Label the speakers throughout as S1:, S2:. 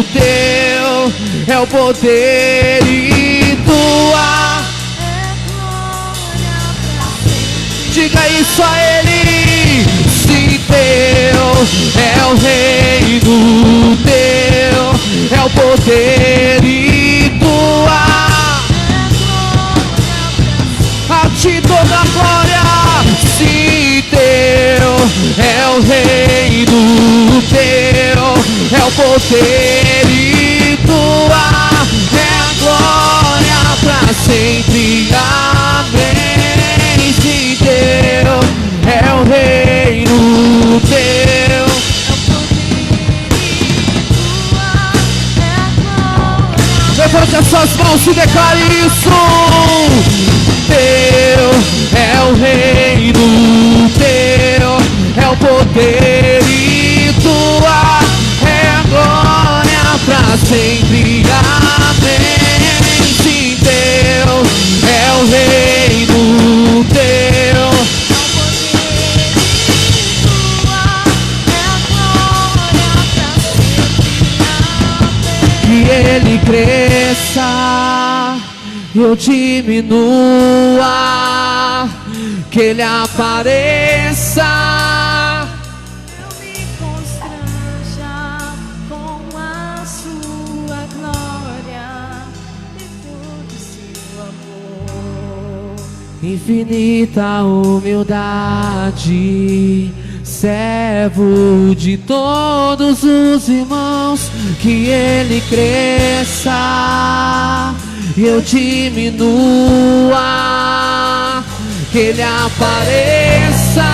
S1: teu é o poder e tua. Diga isso a ele. Se teu é o reino, teu é o poder e tua. A ti toda a glória. Se teu é o reino, teu é o poder e tua é a glória pra sempre. Amém. Se teu é o reino, teu levante as suas mãos e declare isso. Teu é o reino, teu é o poder e tua é a glória pra sempre. Amém. Sim, teu é o reino, teu que ele cresça, eu diminua, que ele apareça,
S2: eu me constranja com a sua glória e todo seu amor.
S1: infinita humildade, servo de todos os irmãos, que ele cresça, eu diminua, que ele apareça,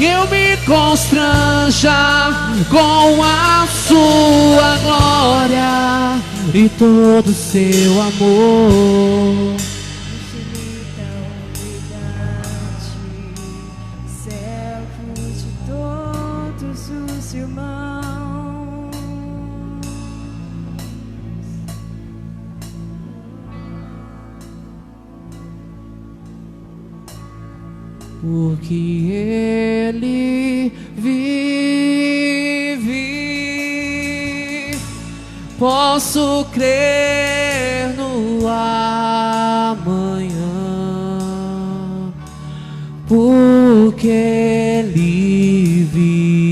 S1: eu me constranja com a sua glória e todo seu amor.
S2: Infinita humildade, servo de todos os irmãos.
S1: Porque ele vive, posso crer no amanhã. Porque ele vive,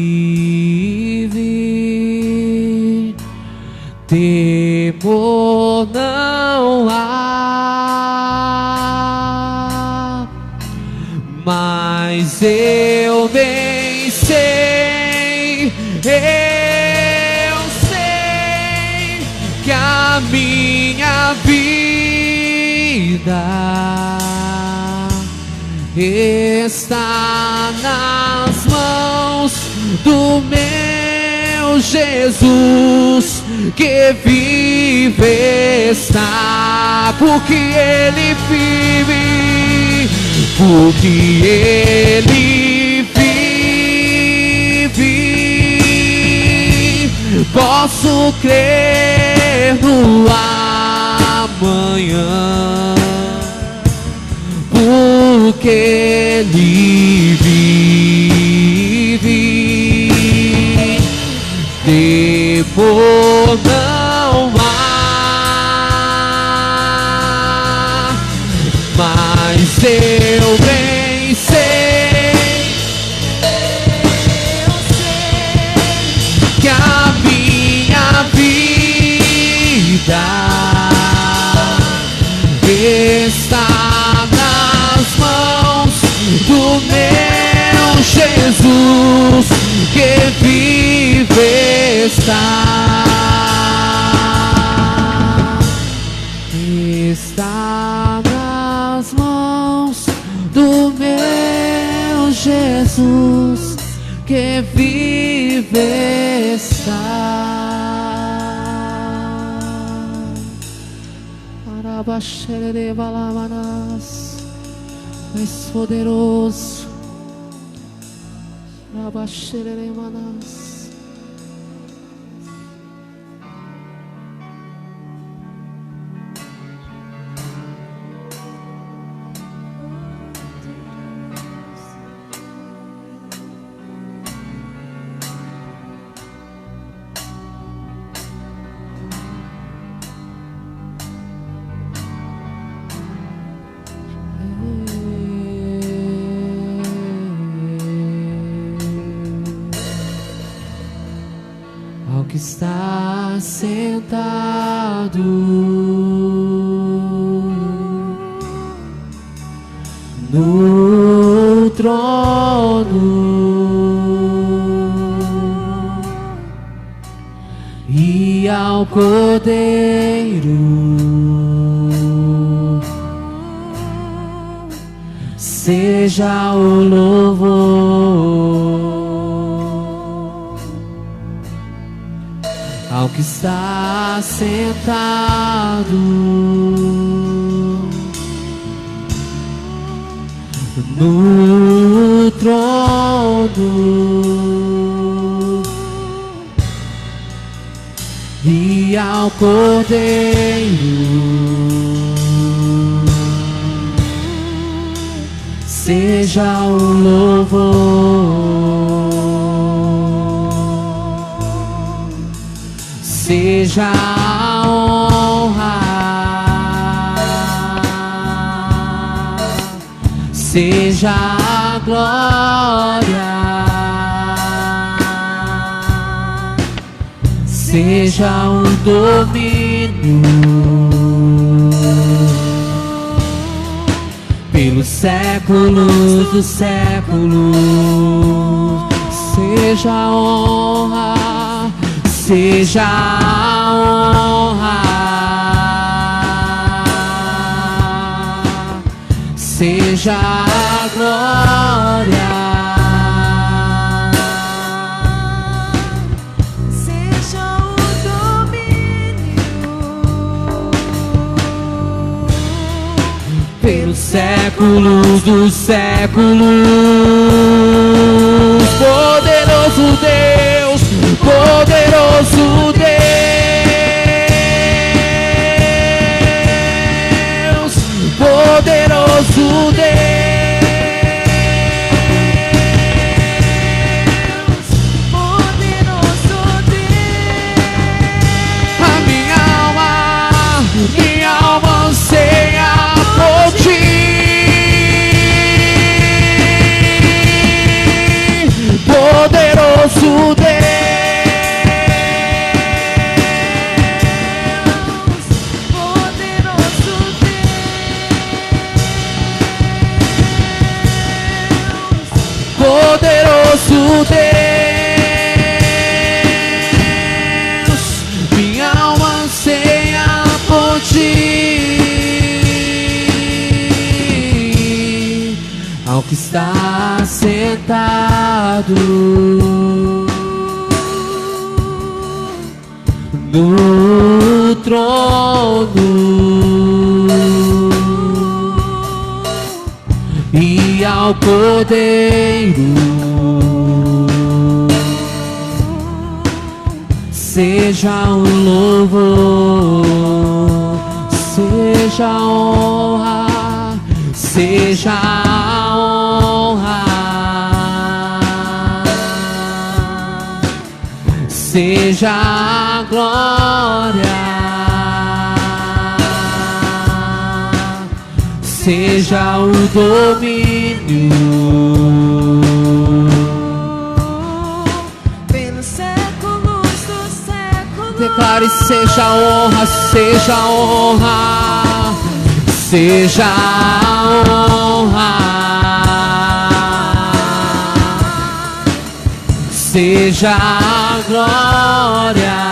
S1: temor não há. Mas eu bem sei, eu sei que a minha vida está nas mãos do meu Jesus, que vive está, porque ele vive, porque ele vive, posso crer no amanhã, porque ele vive, temor não há, mas eu bem sei, que a minha vida está nas mãos do meu Jesus, que vive está nas mãos do meu Jesus, que vive está. Arabaxerere balamanas, és poderoso. Arabaxerere manas. está sentado no trono e ao Cordeiro seja o louvor, ao que está sentado no trono e ao Cordeiro seja o louvor, seja a honra, seja a glória, seja o domínio pelos séculos dos séculos. Seja a honra, seja a honra, seja a glória,
S2: seja o domínio
S1: pelos séculos dos séculos. Poderoso Deus, poderoso Deus, poderoso Deus,
S2: poderoso Deus.
S1: a minha alma anseia por ti. Poderoso Deus,
S2: Poderoso Deus,
S1: poderoso Deus, minha alma anseia por ti, ao que está sentado no trono e ao Cordeiro seja o louvor, seja a honra, seja a honra, seja a glória, seja o domínio
S2: pelos séculos dos séculos.
S1: Declare: seja a honra, seja a honra, seja a honra, seja a glória,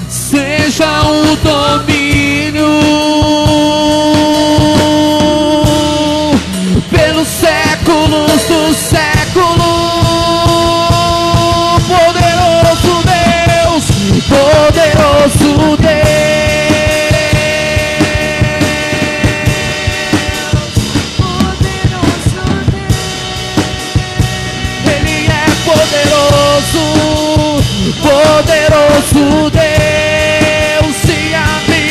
S1: seja o domínio pelos séculos dos séculos. Poderoso Deus, poderoso Deus,
S2: Poderoso Deus,
S1: Ele é poderoso, poderoso Deus, e a minha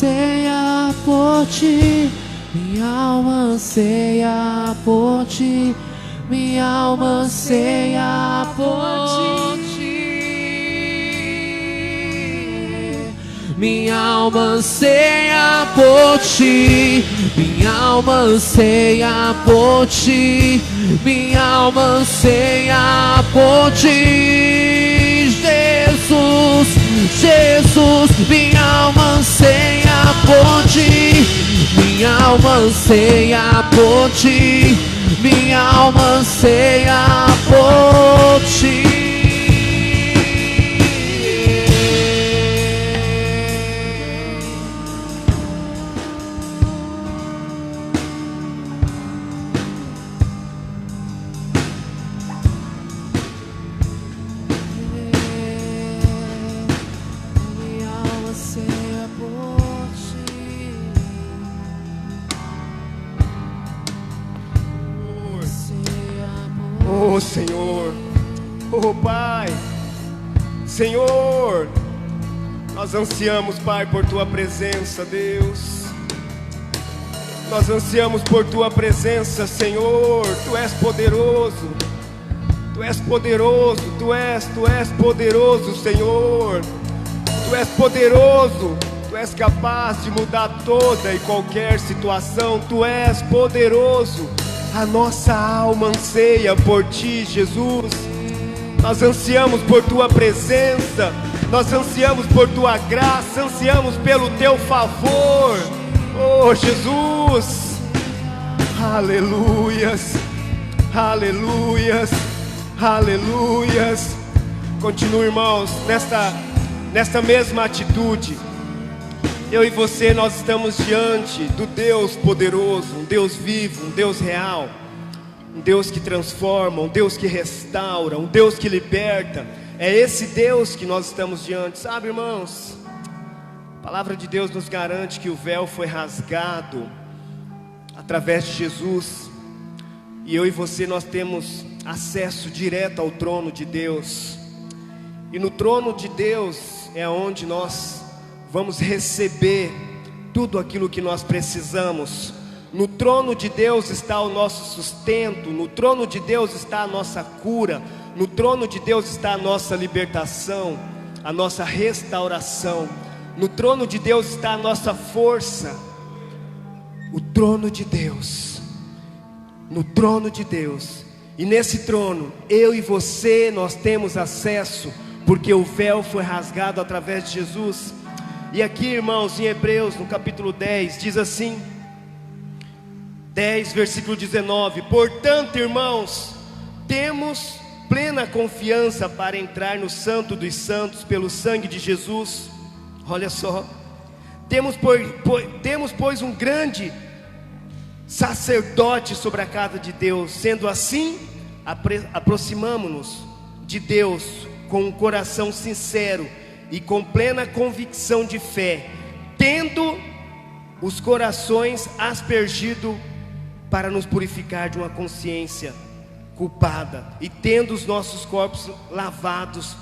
S1: anseia por ti, minha alma anseia por ti, minha alma anseia por ti. Minha alma anseia por ti, minha alma anseia por ti, minha alma anseia por ti. Jesus, Jesus, minha alma anseia por ti, minha alma anseia por ti, minha alma anseia por ti.
S3: Oh Senhor, oh Pai, Senhor, nós ansiamos, Pai, por Tua presença, Deus. Nós ansiamos por Tua presença, Senhor. Tu és poderoso, Tu és poderoso, Tu és poderoso, Senhor. Tu és poderoso, Tu és capaz de mudar toda e qualquer situação. Tu és poderoso. A nossa alma anseia por Ti, Jesus. Nós ansiamos por Tua presença, nós ansiamos por Tua graça, ansiamos pelo Teu favor. Oh Jesus, aleluias, aleluias, aleluias. Continue, irmãos, nesta mesma atitude. Eu e você, nós estamos diante do Deus poderoso, um Deus vivo, um Deus real, um Deus que transforma, um Deus que restaura, um Deus que liberta. É esse Deus que nós estamos diante, sabe, irmãos? A palavra de Deus nos garante que o véu foi rasgado através de Jesus, e eu e você, nós temos acesso direto ao trono de Deus. E no trono de Deus é onde nós vamos receber tudo aquilo que nós precisamos. No trono de Deus está o nosso sustento, no trono de Deus está a nossa cura, no trono de Deus está a nossa libertação, a nossa restauração. No trono de Deus está a nossa força. O trono de Deus, no trono de Deus. E nesse trono, eu e você, nós temos acesso, porque o véu foi rasgado através de Jesus. E aqui, irmãos, em Hebreus, no capítulo 10, diz assim, 10, versículo 19: portanto, irmãos, temos plena confiança para entrar no Santo dos Santos pelo sangue de Jesus. Olha só, temos pois um grande sacerdote sobre a casa de Deus. Sendo assim, aproximamo-nos de Deus com um coração sincero e com plena convicção de fé, tendo os corações aspergido para nos purificar de uma consciência culpada, e tendo os nossos corpos lavados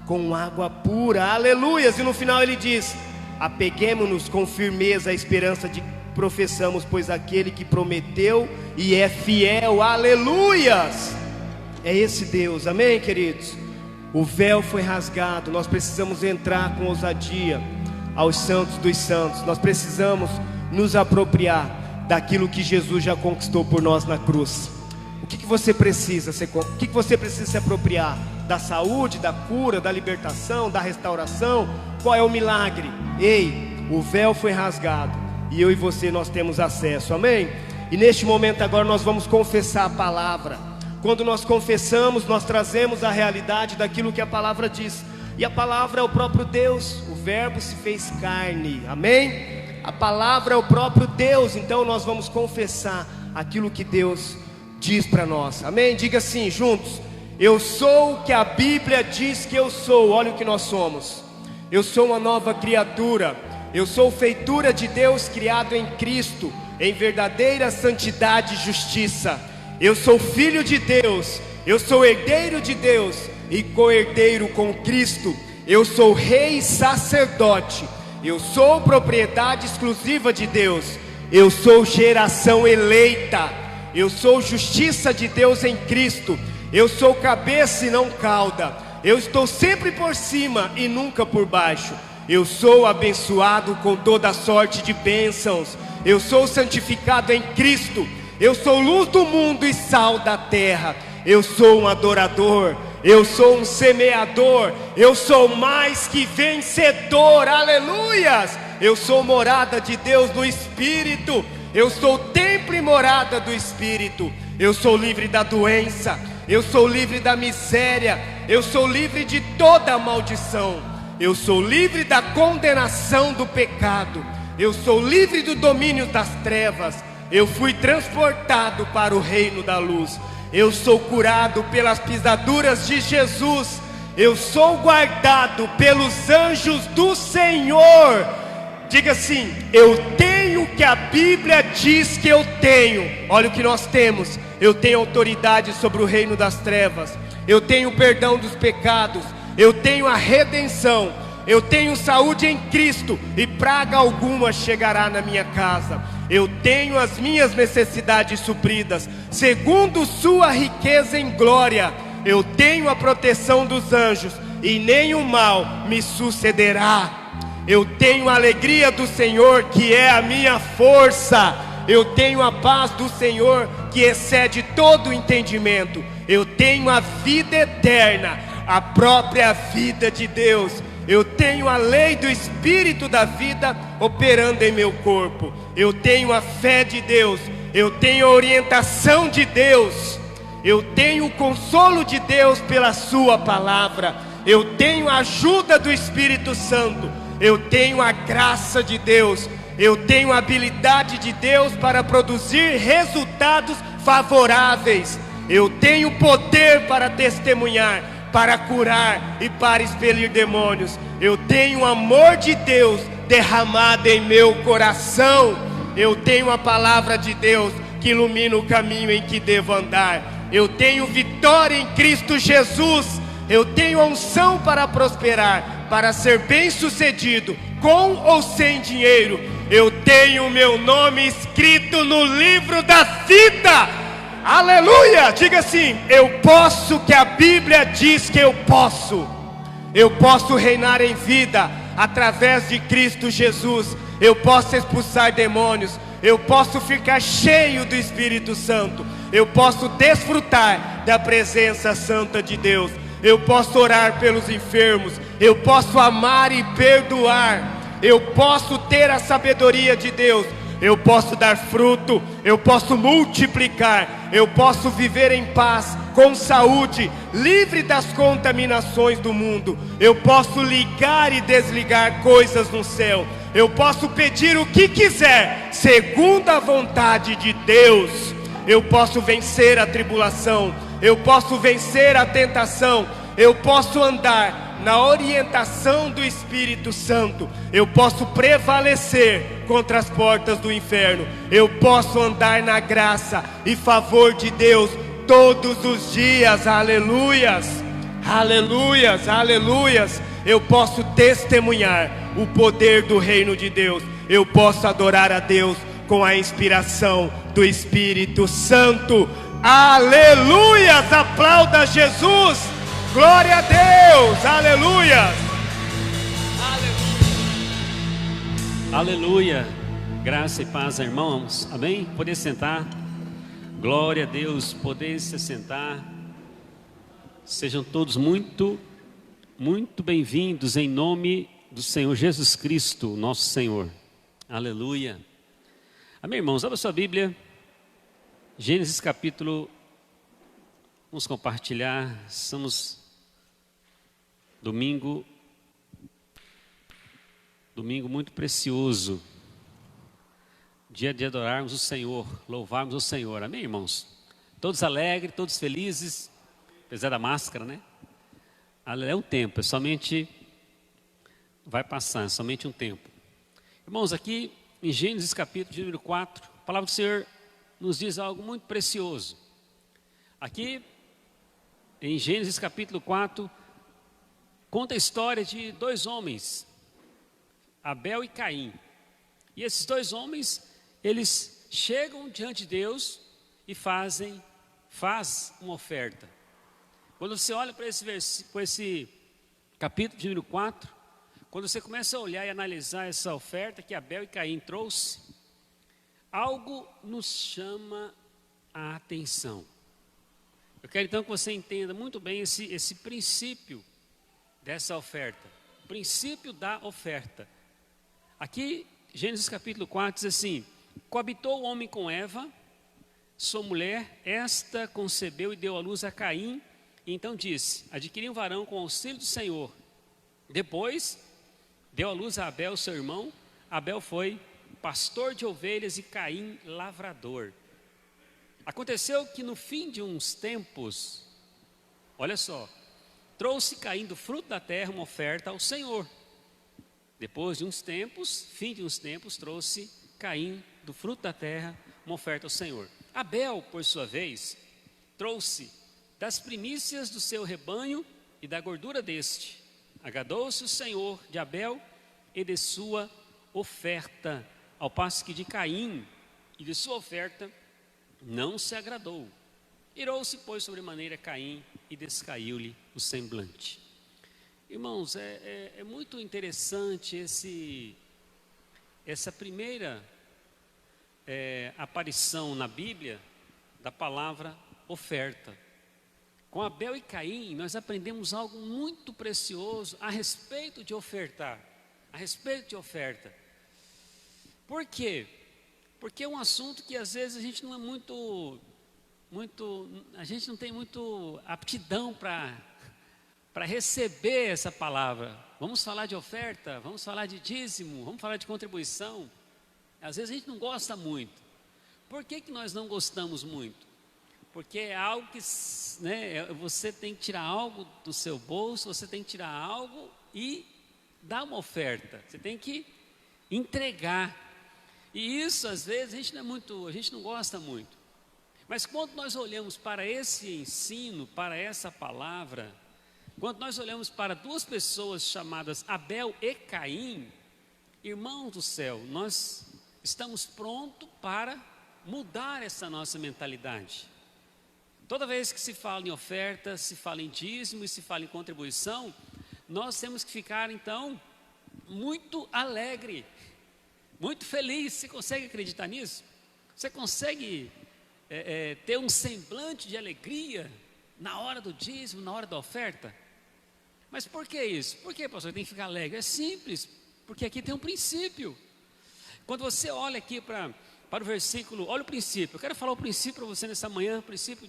S3: com água pura. Aleluias! E no final ele diz: apeguemo-nos com firmeza à esperança de que professamos, pois aquele que prometeu e é fiel. Aleluias! É esse Deus, amém, queridos? O véu foi rasgado, nós precisamos entrar com ousadia aos santos dos santos. Nós precisamos nos apropriar daquilo que Jesus já conquistou por nós na cruz. O que você precisa? O que você precisa se apropriar? Da saúde, da cura, da libertação, da restauração? Qual é o milagre? Ei, o véu foi rasgado e eu e você, nós temos acesso, amém? E neste momento agora nós vamos confessar a palavra. Quando nós confessamos, nós trazemos a realidade daquilo que a palavra diz. E a palavra é o próprio Deus, o verbo se fez carne, amém? A palavra é o próprio Deus, então nós vamos confessar aquilo que Deus diz para nós, amém? Diga assim juntos: eu sou o que a Bíblia diz que eu sou. Olha o que nós somos: eu sou uma nova criatura, eu sou feitura de Deus, criado em Cristo, em verdadeira santidade e justiça. Eu sou filho de Deus, eu sou herdeiro de Deus e co-herdeiro com Cristo. Eu sou rei e sacerdote, Eu sou propriedade exclusiva de Deus. Eu sou geração eleita. Eu sou justiça de Deus em Cristo. Eu sou cabeça e não cauda. Eu estou sempre por cima e nunca por baixo. Eu sou abençoado com toda sorte de bênçãos. Eu sou santificado em Cristo. Eu sou luz do mundo e sal da terra. Eu sou um adorador. Eu sou um semeador. Eu sou mais que vencedor. Aleluias! Eu sou morada de Deus no Espírito. Eu sou templo e morada do Espírito. Eu sou livre da doença. Eu sou livre da miséria. Eu sou livre de toda a maldição. Eu sou livre da condenação do pecado. Eu sou livre do domínio das trevas. Eu fui transportado para o reino da luz. Eu sou curado pelas pisaduras de Jesus. Eu sou guardado pelos anjos do Senhor. Diga assim: eu tenho o que a Bíblia diz que eu tenho. Olha o que nós temos. Eu tenho autoridade sobre o reino das trevas. Eu tenho perdão dos pecados. Eu tenho a redenção. Eu tenho saúde em Cristo, e praga alguma chegará na minha casa. Eu tenho as minhas necessidades supridas, segundo sua riqueza em glória. Eu tenho a proteção dos anjos, e nenhum mal me sucederá. Eu tenho a alegria do Senhor, que é a minha força. Eu tenho a paz do Senhor, que excede todo o entendimento. Eu tenho a vida eterna, a própria vida de Deus. Eu tenho a lei do Espírito da vida operando em meu corpo. Eu tenho a fé de Deus. Eu tenho a orientação de Deus. Eu tenho o consolo de Deus pela sua palavra. Eu tenho a ajuda do Espírito Santo. Eu tenho a graça de Deus. Eu tenho a habilidade de Deus para produzir resultados favoráveis. Eu tenho poder para testemunhar, para curar e para expelir demônios. Eu tenho o amor de Deus derramado em meu coração. Eu tenho a palavra de Deus que ilumina o caminho em que devo andar. Eu tenho vitória em Cristo Jesus. Eu tenho a unção para prosperar, para ser bem sucedido, com ou sem dinheiro. Eu tenho o meu nome escrito no livro da vida. Aleluia! Diga assim: eu posso o que a Bíblia diz que eu posso. Eu posso reinar em vida através de Cristo Jesus. Eu posso expulsar demônios. Eu posso ficar cheio do Espírito Santo. Eu posso desfrutar da presença santa de Deus. Eu posso orar pelos enfermos. Eu posso amar e perdoar. Eu posso ter a sabedoria de Deus. Eu posso dar fruto, eu posso multiplicar, eu posso viver em paz, com saúde, livre das contaminações do mundo. Eu posso ligar e desligar coisas no céu. Eu posso pedir o que quiser, segundo a vontade de Deus. Eu posso vencer a tribulação, eu posso vencer a tentação, eu posso andar na orientação do Espírito Santo. Eu posso prevalecer contra as portas do inferno. Eu posso andar na graça e favor de Deus todos os dias. Aleluias, aleluias, aleluias. Eu posso testemunhar o poder do reino de Deus. Eu posso adorar a Deus com a inspiração do Espírito Santo. Aleluias, aplauda Jesus. Glória a Deus, aleluia.
S4: Aleluia, graça e paz, irmãos, amém? Poder sentar, glória a Deus, poder se sentar. Sejam todos muito bem-vindos em nome do Senhor Jesus Cristo, nosso Senhor, aleluia. Amém, irmãos, abra sua Bíblia, Gênesis capítulo, vamos compartilhar, estamos domingo muito precioso, dia de adorarmos o Senhor, louvarmos o Senhor, amém, irmãos? Todos alegres, todos felizes, apesar da máscara, né? É um tempo, é somente, vai passar, é somente um tempo. Irmãos, aqui em Gênesis capítulo número 4, a palavra do Senhor nos diz algo muito precioso. Aqui em Gênesis capítulo 4, conta a história de dois homens, Abel e Caim. E esses dois homens, eles chegam diante de Deus e faz uma oferta. Quando você olha para esse capítulo de número 4, quando você começa a olhar e analisar essa oferta que Abel e Caim trouxe, algo nos chama a atenção. Eu quero então que você entenda muito bem esse princípio dessa oferta, o princípio da oferta. Aqui, Gênesis capítulo 4 diz assim: coabitou o homem com Eva, sua mulher, esta concebeu e deu à luz a Caim, e então disse: adquiri um varão com auxílio do Senhor. Depois, deu à luz a Abel, seu irmão. Abel foi pastor de ovelhas e Caim lavrador. Aconteceu que no fim de uns tempos, olha só, trouxe Caim do fruto da terra uma oferta ao Senhor. Depois de uns tempos, fim de uns tempos, trouxe Caim do fruto da terra uma oferta ao Senhor. Abel, por sua vez, trouxe das primícias do seu rebanho e da gordura deste. Agradou-se o Senhor de Abel e de sua oferta, ao passo que de Caim e de sua oferta não se agradou. Irou-se, pois, sobremaneira Caim e descaiu-lhe o semblante. Irmãos, é muito interessante essa primeira aparição na Bíblia da palavra oferta. Com Abel e Caim, nós aprendemos algo muito precioso a respeito de ofertar, a respeito de oferta. Por quê? Porque é um assunto que às vezes a gente não é a gente não tem muito aptidão para receber essa palavra. Vamos falar de oferta, vamos falar de dízimo, vamos falar de contribuição. Às vezes a gente não gosta muito. Por que nós não gostamos muito? Porque é algo que, né, você tem que tirar algo do seu bolso, você tem que tirar algo e dar uma oferta. Você tem que entregar. E isso, às vezes, a gente não gosta muito. Mas quando nós olhamos para esse ensino, para essa palavra, quando nós olhamos para duas pessoas chamadas Abel e Caim, irmãos do céu, nós estamos prontos para mudar essa nossa mentalidade. Toda vez que se fala em oferta, se fala em dízimo e se fala em contribuição, nós temos que ficar, então, muito alegre, muito feliz. Você consegue acreditar nisso? Você consegue ter um semblante de alegria na hora do dízimo, na hora da oferta? Mas por que isso? Por que, pastor, tem que ficar alegre? É simples, porque aqui tem um princípio. Quando você olha aqui para o versículo, olha o princípio. Eu quero falar o princípio para você nessa manhã, o princípio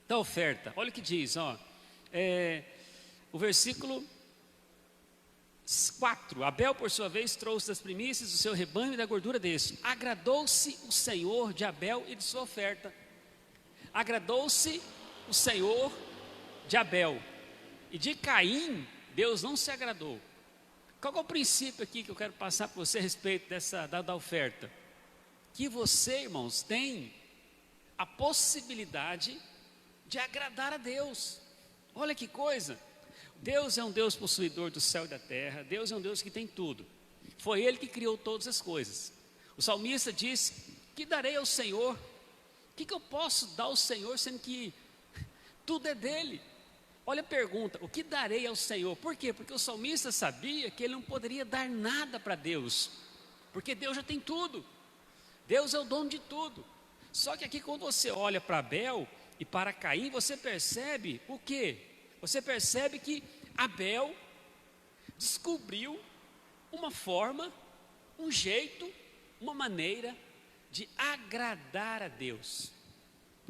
S4: da oferta. Olha o que diz, o versículo 4. Abel, por sua vez, trouxe das primícias do seu rebanho e da gordura deste. Agradou-se o Senhor de Abel e de sua oferta. Agradou-se o Senhor de Abel. E de Caim, Deus não se agradou. Qual é o princípio aqui que eu quero passar para você a respeito da oferta? Que você, irmãos, tem a possibilidade de agradar a Deus. Olha que coisa. Deus é um Deus possuidor do céu e da terra. Deus é um Deus que tem tudo. Foi Ele que criou todas as coisas. O salmista diz: que darei ao Senhor? O que eu posso dar ao Senhor, sendo que tudo é dele? Olha a pergunta: o que darei ao Senhor? Por quê? Porque o salmista sabia que ele não poderia dar nada para Deus, porque Deus já tem tudo. Deus é o dono de tudo. Só que aqui, quando você olha para Abel e para Caim, você percebe o quê? Você percebe que Abel descobriu uma forma, um jeito, uma maneira de agradar a Deus.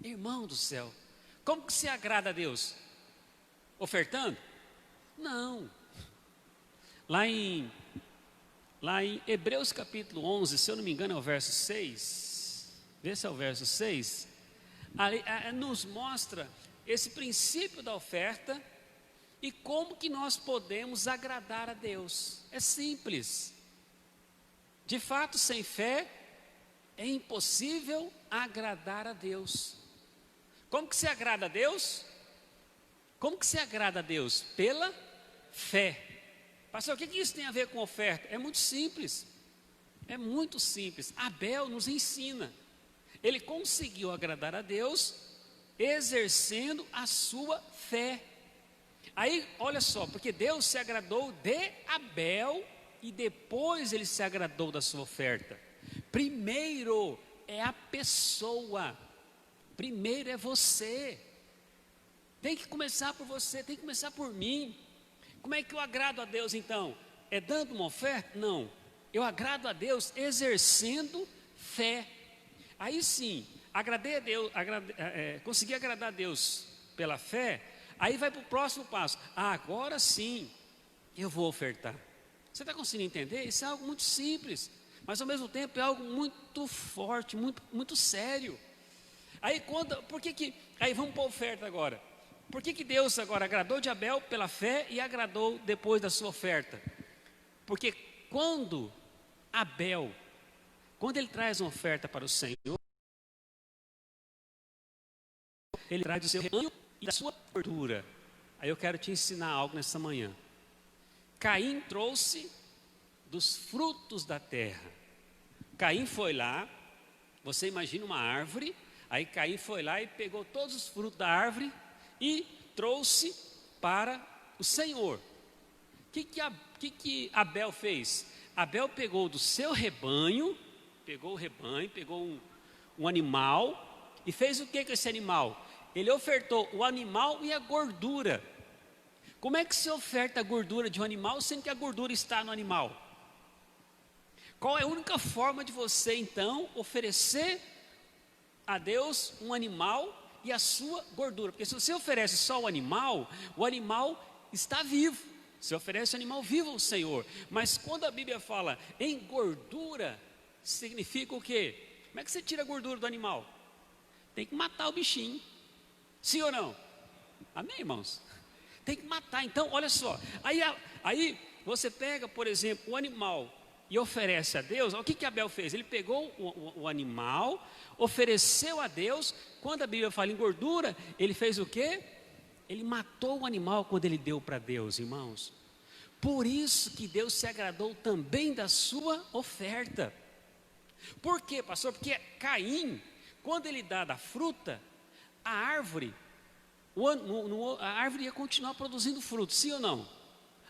S4: Irmão do céu, como que se agrada a Deus? Ofertando? Não. Lá em Hebreus capítulo 11, se eu não me engano é o verso 6, vê se é o verso 6, ali, nos mostra esse princípio da oferta e como que nós podemos agradar a Deus. É simples. De fato, sem fé é impossível agradar a Deus. Como que se agrada a Deus? Como que se agrada a Deus? Pela fé. Pastor, o que isso tem a ver com oferta? É muito simples. É muito simples. Abel nos ensina. Ele conseguiu agradar a Deus exercendo a sua fé. Aí, olha só, porque Deus se agradou de Abel e depois ele se agradou da sua oferta. Primeiro é a pessoa. Primeiro é você. Tem que começar por você, tem que começar por mim. Como é que eu agrado a Deus então? É dando uma oferta? Não. Eu agrado a Deus exercendo fé. Aí sim, agradei a Deus, consegui agradar a Deus pela fé. Aí vai para o próximo passo. Agora sim, eu vou ofertar. Você está conseguindo entender? Isso é algo muito simples, mas ao mesmo tempo é algo muito forte, muito sério. Aí aí vamos para a oferta agora. Por que Deus agora agradou de Abel pela fé e agradou depois da sua oferta? Porque quando ele traz uma oferta para o Senhor, ele traz do seu rebanho e da sua gordura. Aí eu quero te ensinar algo nessa manhã. Caim trouxe dos frutos da terra. Caim foi lá, você imagina uma árvore, aí Caim foi lá e pegou todos os frutos da árvore e trouxe para o Senhor. O que Abel fez? Abel pegou do seu rebanho, pegou um animal e fez o que com esse animal? Ele ofertou o animal e a gordura. Como é que se oferta a gordura de um animal, sendo que a gordura está no animal? Qual é a única forma de você então oferecer a Deus um animal e a sua gordura? Porque se você oferece só o animal está vivo. Você oferece o animal vivo ao Senhor. Mas quando a Bíblia fala em gordura, significa o quê? Como é que você tira a gordura do animal? Tem que matar o bichinho. Sim ou não? Amém, irmãos? Tem que matar. Então, olha só. Aí você pega, por exemplo, o animal e oferece a Deus. O que Abel fez? Ele pegou o animal, ofereceu a Deus. Quando a Bíblia fala em gordura, ele fez o quê? Ele matou o animal quando ele deu para Deus, irmãos. Por isso que Deus se agradou também da sua oferta. Por quê, pastor? Porque Caim, quando ele dá da fruta, a árvore ia continuar produzindo fruto, sim ou não?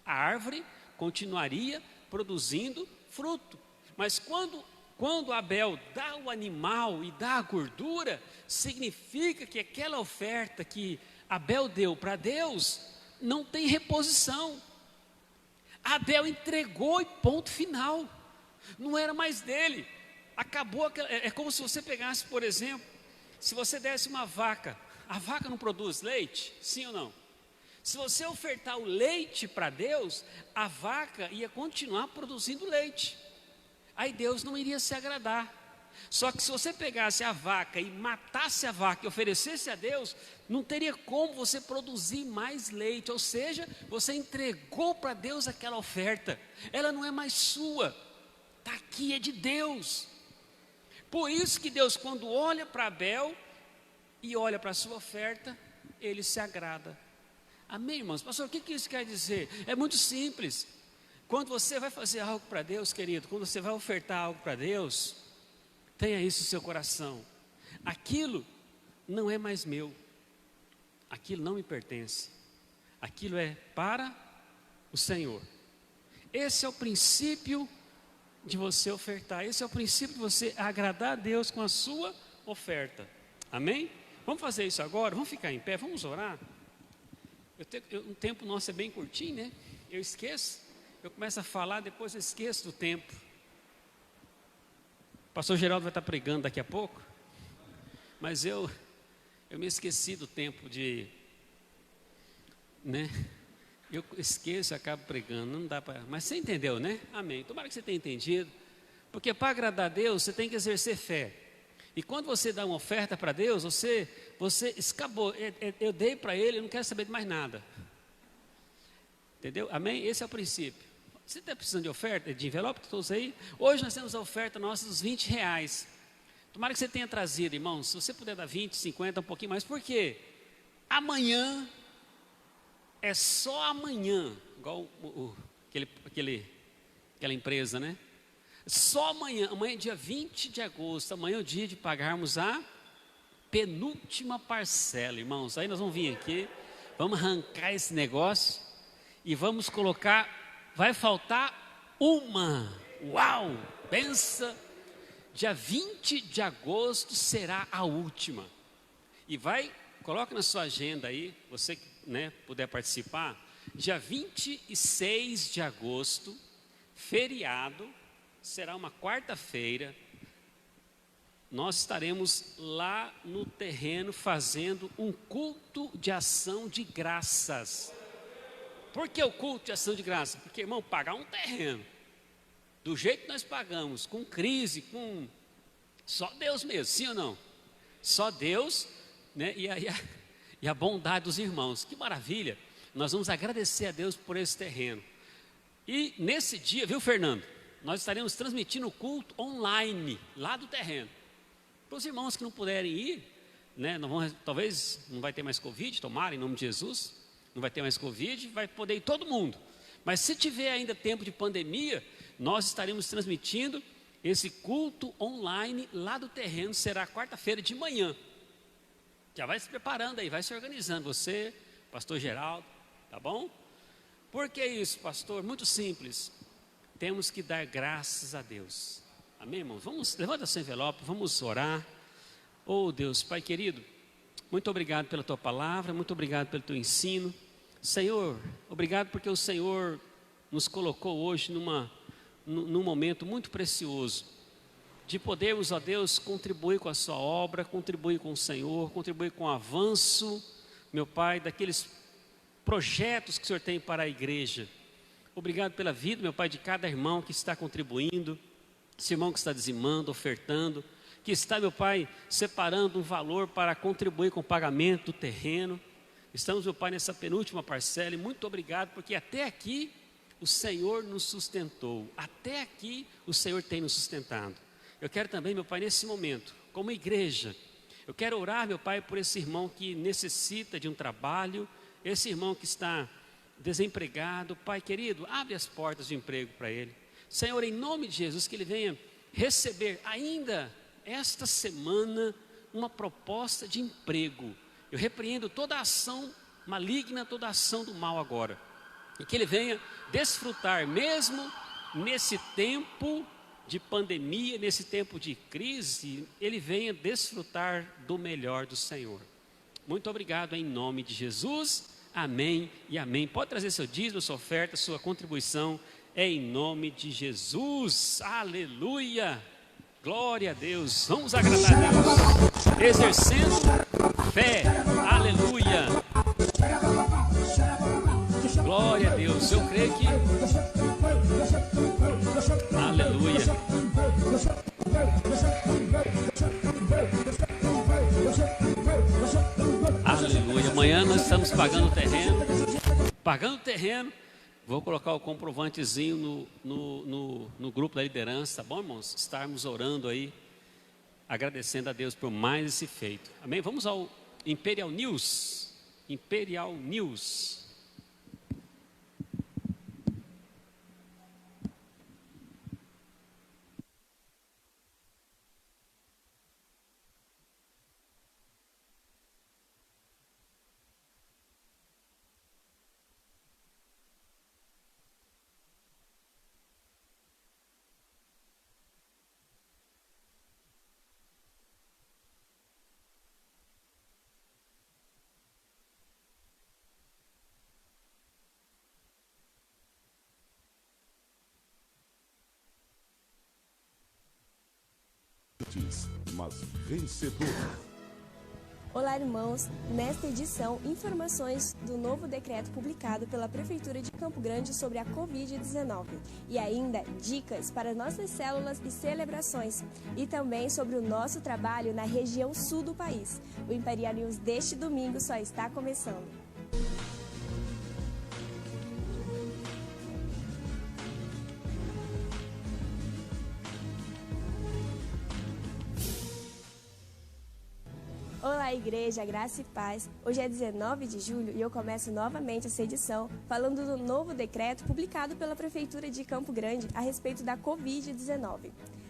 S4: A árvore continuaria produzindo fruto. Mas quando Abel dá o animal e dá a gordura, significa que aquela oferta que Abel deu para Deus não tem reposição. Abel entregou e ponto final. Não era mais dele. Acabou. É como se você pegasse, por exemplo, se você desse uma vaca. A vaca não produz leite? Sim ou não? Se você ofertar o leite para Deus, a vaca ia continuar produzindo leite. Aí Deus não iria se agradar. Só que se você pegasse a vaca e matasse a vaca e oferecesse a Deus, não teria como você produzir mais leite. Ou seja, você entregou para Deus aquela oferta. Ela não é mais sua. Está aqui, é de Deus. Por isso que Deus, quando olha para Abel e olha para a sua oferta, ele se agrada. Amém, irmãos? Pastor, o que isso quer dizer? É muito simples. Quando você vai fazer algo para Deus, querido, quando você vai ofertar algo para Deus, tenha isso no seu coração. Aquilo não é mais meu. Aquilo não me pertence. Aquilo é para o Senhor. Esse é o princípio de você ofertar. Esse é o princípio de você agradar a Deus com a sua oferta. Amém? Vamos fazer isso agora? Vamos ficar em pé? Vamos orar? Um tempo nosso é bem curtinho, né? Eu esqueço. Eu começo a falar, depois eu esqueço do tempo. O pastor Geraldo vai estar pregando daqui a pouco. Mas eu me esqueci do tempo de... né? Eu esqueço e acabo pregando. Não dá para... Mas você entendeu, né? Amém. Tomara que você tenha entendido. Porque para agradar a Deus, você tem que exercer fé. E quando você dá uma oferta para Deus, você escapou. Eu dei para Ele, eu não quero saber de mais nada. Entendeu? Amém? Esse é o princípio. Você está precisando de oferta, de envelope, todos aí? Hoje nós temos a oferta nossa dos R$20. Tomara que você tenha trazido, irmãos. Se você puder dar 20, 50, um pouquinho mais. Por quê? Amanhã, é só amanhã, igual aquela empresa, né? Só amanhã é dia 20 de agosto, amanhã é o dia de pagarmos a penúltima parcela, irmãos. Aí nós vamos vir aqui, vamos arrancar esse negócio e vamos colocar, vai faltar uma. Uau! Pensa, dia 20 de agosto será a última. E coloca na sua agenda aí, você que puder participar, dia 26 de agosto, feriado, será uma quarta-feira, nós estaremos lá no terreno fazendo um culto de ação de graças. Por que o culto de ação de graças? Porque, irmão, pagar um terreno, do jeito que nós pagamos, com crise, só Deus mesmo, sim ou não? Só Deus, né? E a bondade dos irmãos, que maravilha. Nós vamos agradecer a Deus por esse terreno. E nesse dia, viu, Fernando? Nós estaremos transmitindo o culto online, lá do terreno. Para os irmãos que não puderem ir, né, talvez não vai ter mais Covid, tomara, em nome de Jesus, não vai ter mais Covid, vai poder ir todo mundo. Mas se tiver ainda tempo de pandemia, nós estaremos transmitindo esse culto online lá do terreno, será quarta-feira de manhã. Já vai se preparando aí, vai se organizando, você, pastor Geraldo, tá bom? Por que isso, pastor? Muito simples. Temos que dar graças a Deus. Amém, irmãos? Levanta seu envelope, vamos orar. Oh Deus, Pai querido, muito obrigado pela Tua palavra, muito obrigado pelo Teu ensino. Senhor, obrigado porque o Senhor nos colocou hoje num momento muito precioso, de podermos, ó Deus, contribuir com a Sua obra, contribuir com o Senhor, contribuir com o avanço, meu Pai, daqueles projetos que o Senhor tem para a igreja. Obrigado pela vida, meu Pai, de cada irmão que está contribuindo, esse irmão que está dizimando, ofertando, que está, meu Pai, separando um valor para contribuir com o pagamento do terreno. Estamos, meu Pai, nessa penúltima parcela e muito obrigado, porque até aqui o Senhor nos sustentou, até aqui o Senhor tem nos sustentado. Eu quero também, meu Pai, nesse momento, como igreja, eu quero orar, meu Pai, por esse irmão que necessita de um trabalho, esse irmão que está desempregado. Pai querido, abre as portas de emprego para ele. Senhor, em nome de Jesus, que ele venha receber ainda esta semana uma proposta de emprego. Eu repreendo toda a ação maligna, toda a ação do mal agora. E que ele venha desfrutar, mesmo nesse tempo de pandemia, nesse tempo de crise, ele venha desfrutar do melhor do Senhor. Muito obrigado em nome de Jesus. Amém e amém. Pode trazer seu dízimo, sua oferta, sua contribuição, em nome de Jesus. Aleluia. Glória a Deus. Vamos agradar a Deus, exercendo fé. Aleluia. Glória a Deus. Eu creio que... Aleluia. Aleluia. Amanhã nós estamos pagando o terreno. Pagando o terreno. Vou colocar o comprovantezinho no grupo da liderança, tá bom, irmãos? Estarmos orando aí, agradecendo a Deus por mais esse feito. Amém? Vamos ao Imperial News. Imperial News.
S5: Mas vencedor.
S6: Olá, irmãos! Nesta edição, informações do novo decreto publicado pela Prefeitura de Campo Grande sobre a Covid-19 e ainda dicas para nossas células e celebrações e também sobre o nosso trabalho na região sul do país. O Imperial News deste domingo só está começando. Olá, Olá, igreja, graça e paz. Hoje é 19 de julho e eu começo novamente essa edição falando do novo decreto publicado pela Prefeitura de Campo Grande a respeito da Covid-19.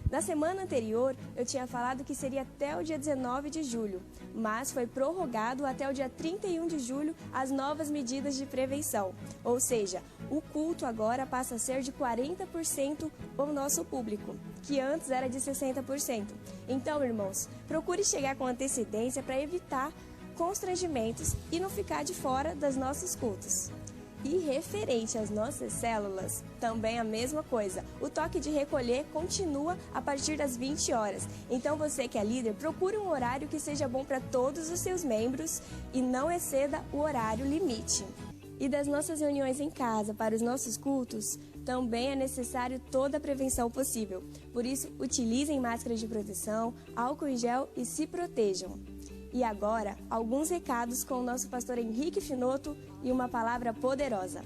S6: Na semana anterior, eu tinha falado que seria até o dia 19 de julho, mas foi prorrogado até o dia 31 de julho as novas medidas de prevenção. Ou seja, o culto agora passa a ser de 40% o nosso público, que antes era de 60%. Então, irmãos, procure chegar com antecedência para evitar constrangimentos e não ficar de fora dos nossos cultos. E referente às nossas células, também a mesma coisa. O toque de recolher continua a partir das 20 horas. Então você que é líder, procure um horário que seja bom para todos os seus membros e não exceda o horário limite. E das nossas reuniões em casa para os nossos cultos, também é necessário toda a prevenção possível. Por isso, utilizem máscara de proteção, álcool em gel e se protejam. E agora, alguns recados com o nosso pastor Henrique Finoto e uma palavra poderosa.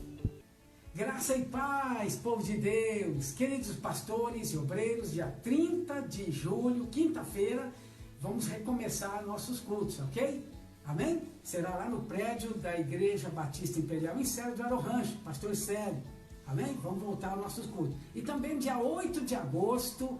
S7: Graça e paz, povo de Deus, queridos pastores e obreiros, dia 30 de julho, quinta-feira, vamos recomeçar nossos cultos, ok? Amém? Será lá no prédio da Igreja Batista Imperial em Célio do Arorancho, pastor Célio, amém? Vamos voltar aos nossos cultos. E também dia 8 de agosto,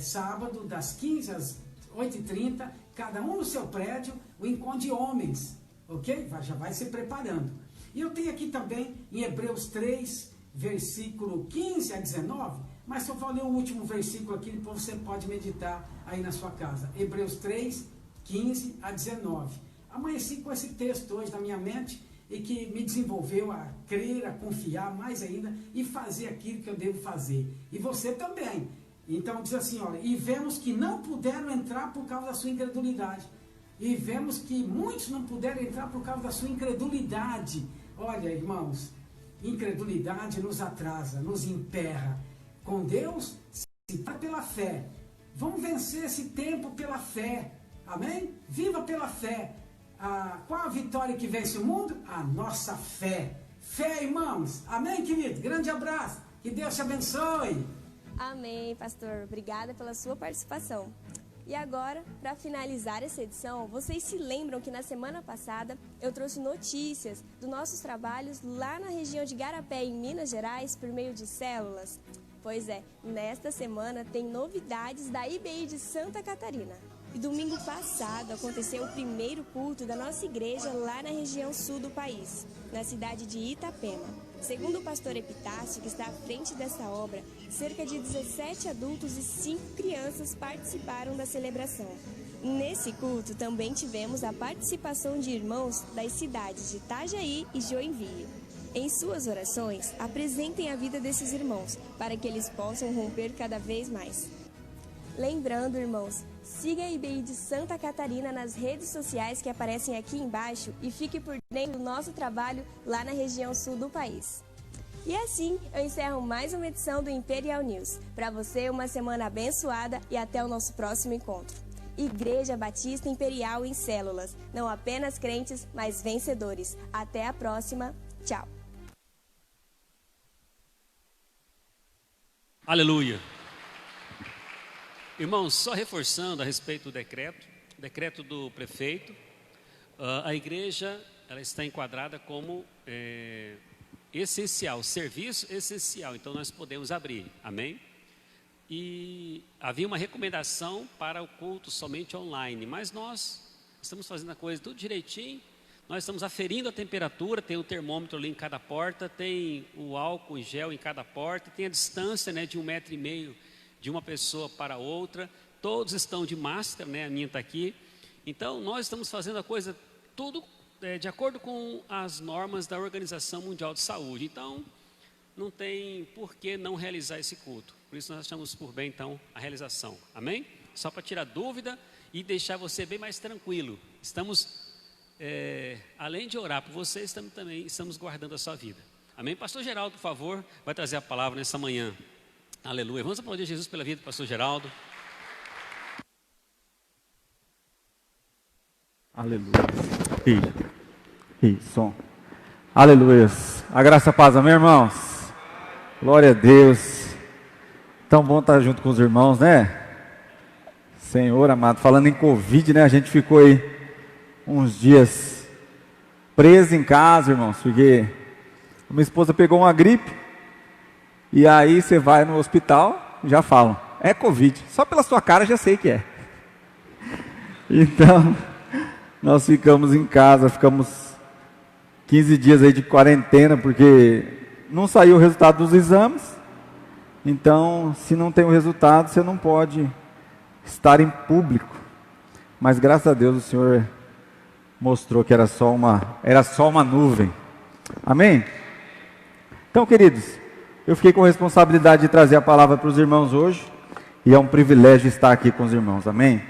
S7: sábado, das 15 às 8h30, cada um no seu prédio, o encontro de homens, ok? Já vai se preparando. E eu tenho aqui também em Hebreus 3, versículo 15 a 19, mas eu vou ler o último versículo aqui, depois você pode meditar aí na sua casa. Hebreus 3, 15 a 19. Amanheci com esse texto hoje na minha mente e que me desenvolveu a crer, a confiar mais ainda e fazer aquilo que eu devo fazer. E você também. Então diz assim, olha, e vemos que não puderam entrar por causa da sua incredulidade. E vemos que muitos não puderam entrar por causa da sua incredulidade. Olha, irmãos, incredulidade nos atrasa, nos emperra. Com Deus, se dá pela fé. Vamos vencer esse tempo pela fé. Amém? Viva pela fé. Qual a vitória que vence o mundo? A nossa fé. Fé, irmãos. Amém, querido? Grande abraço. Que Deus te abençoe.
S6: Amém, pastor. Obrigada pela sua participação. E agora, para finalizar essa edição, vocês se lembram que na semana passada eu trouxe notícias dos nossos trabalhos lá na região de Garapé, em Minas Gerais, por meio de células? Pois é, nesta semana tem novidades da IBI de Santa Catarina. E domingo passado aconteceu o primeiro culto da nossa igreja lá na região sul do país, na cidade de Itapema. Segundo o pastor Epitácio, que está à frente dessa obra, cerca de 17 adultos e 5 crianças participaram da celebração. Nesse culto também tivemos a participação de irmãos das cidades de Itajaí e Joinville. Em suas orações, apresentem a vida desses irmãos, para que eles possam romper cada vez mais. Lembrando, irmãos, siga a IBI de Santa Catarina nas redes sociais que aparecem aqui embaixo e fique por dentro do nosso trabalho lá na região sul do país. E assim, eu encerro mais uma edição do Imperial News. Para você, uma semana abençoada e até o nosso próximo encontro. Igreja Batista Imperial em Células. Não apenas crentes, mas vencedores. Até a próxima. Tchau.
S4: Aleluia. Irmãos, só reforçando a respeito do decreto do prefeito, a igreja ela está enquadrada como essencial, serviço essencial, então nós podemos abrir, amém? E havia uma recomendação para o culto somente online, mas nós estamos fazendo a coisa tudo direitinho, nós estamos aferindo a temperatura, tem o termômetro ali em cada porta, tem o álcool em gel em cada porta, tem a distância, né, de 1,5 metro de uma pessoa para outra, todos estão de máscara, né? A minha está aqui. Então, nós estamos fazendo a coisa tudo de acordo com as normas da Organização Mundial de Saúde. Então, não tem por que não realizar esse culto. Por isso, nós achamos por bem, então, a realização. Amém? Só para tirar dúvida e deixar você bem mais tranquilo. Estamos, além de orar por você, também estamos guardando a sua vida. Amém? Pastor Geraldo, por favor, vai trazer a palavra nessa manhã. Aleluia. Vamos aplaudir Jesus pela vida do pastor Geraldo.
S8: Aleluia. Som. Aleluia. A graça e a paz, amém, irmãos? Glória a Deus. Tão bom estar junto com os irmãos, né? Senhor amado, falando em Covid, né? A gente ficou aí uns dias preso em casa, irmãos, porque minha esposa pegou uma gripe, e aí você vai no hospital, já falam, é Covid, só pela sua cara já sei que é. Então, nós ficamos em casa, ficamos 15 dias aí de quarentena, porque não saiu o resultado dos exames. Então, se não tem o resultado, você não pode estar em público. Mas graças a Deus o Senhor mostrou que era só uma nuvem. Amém? Então, queridos, eu fiquei com a responsabilidade de trazer a palavra para os irmãos hoje, e é um privilégio estar aqui com os irmãos. Amém?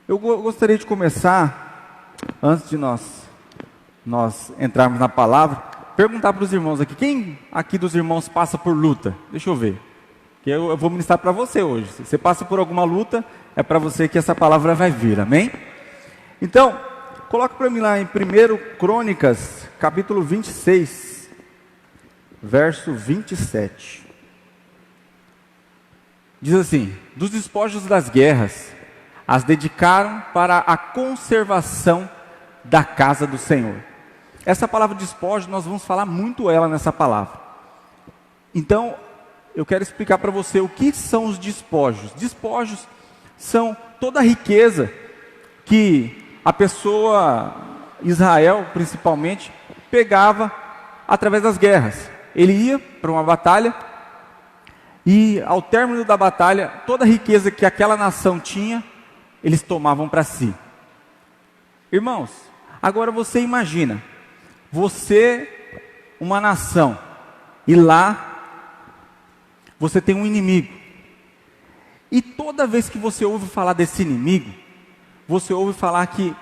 S8: Eu gostaria de começar, antes de nós entrarmos na palavra, perguntar para os irmãos aqui, quem aqui dos irmãos passa por luta? Deixa eu ver, que eu vou ministrar para você hoje. Se você passa por alguma luta, é para você que essa palavra vai vir, amém? Então, coloca para mim lá em 1 Crônicas, capítulo 26, verso 27. Diz assim: dos despojos das guerras, as dedicaram para a conservação da casa do Senhor. Essa palavra despojo, nós vamos falar muito ela nessa palavra. Então, eu quero explicar para você o que são os despojos. Despojos são toda a riqueza que a pessoa, Israel principalmente, pegava através das guerras. Ele ia para uma batalha e ao término da batalha, toda a riqueza que aquela nação tinha, eles tomavam para si. Irmãos, agora você imagina, você, uma nação, e lá você tem um inimigo. E toda vez que você ouve falar desse inimigo, você ouve falar que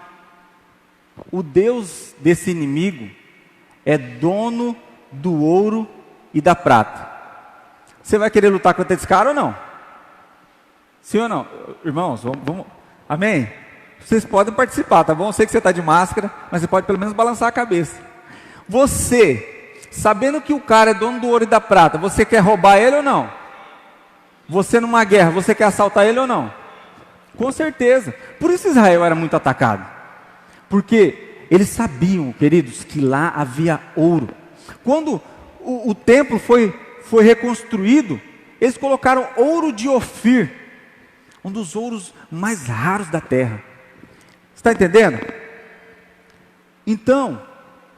S8: o Deus desse inimigo é dono do ouro e da prata. Você vai querer lutar contra esse cara ou não? Sim ou não? Irmãos, vamos. Amém? Vocês podem participar, tá bom? Eu sei que você está de máscara, mas você pode pelo menos balançar a cabeça. Você, sabendo que o cara é dono do ouro e da prata, você quer roubar ele ou não? Você numa guerra, você quer assaltar ele ou não? Com certeza. Por isso Israel era muito atacado. Porque eles sabiam, queridos, que lá havia ouro. Quando o templo foi reconstruído, eles colocaram ouro de Ofir, um dos ouros mais raros da terra. Está entendendo? Então,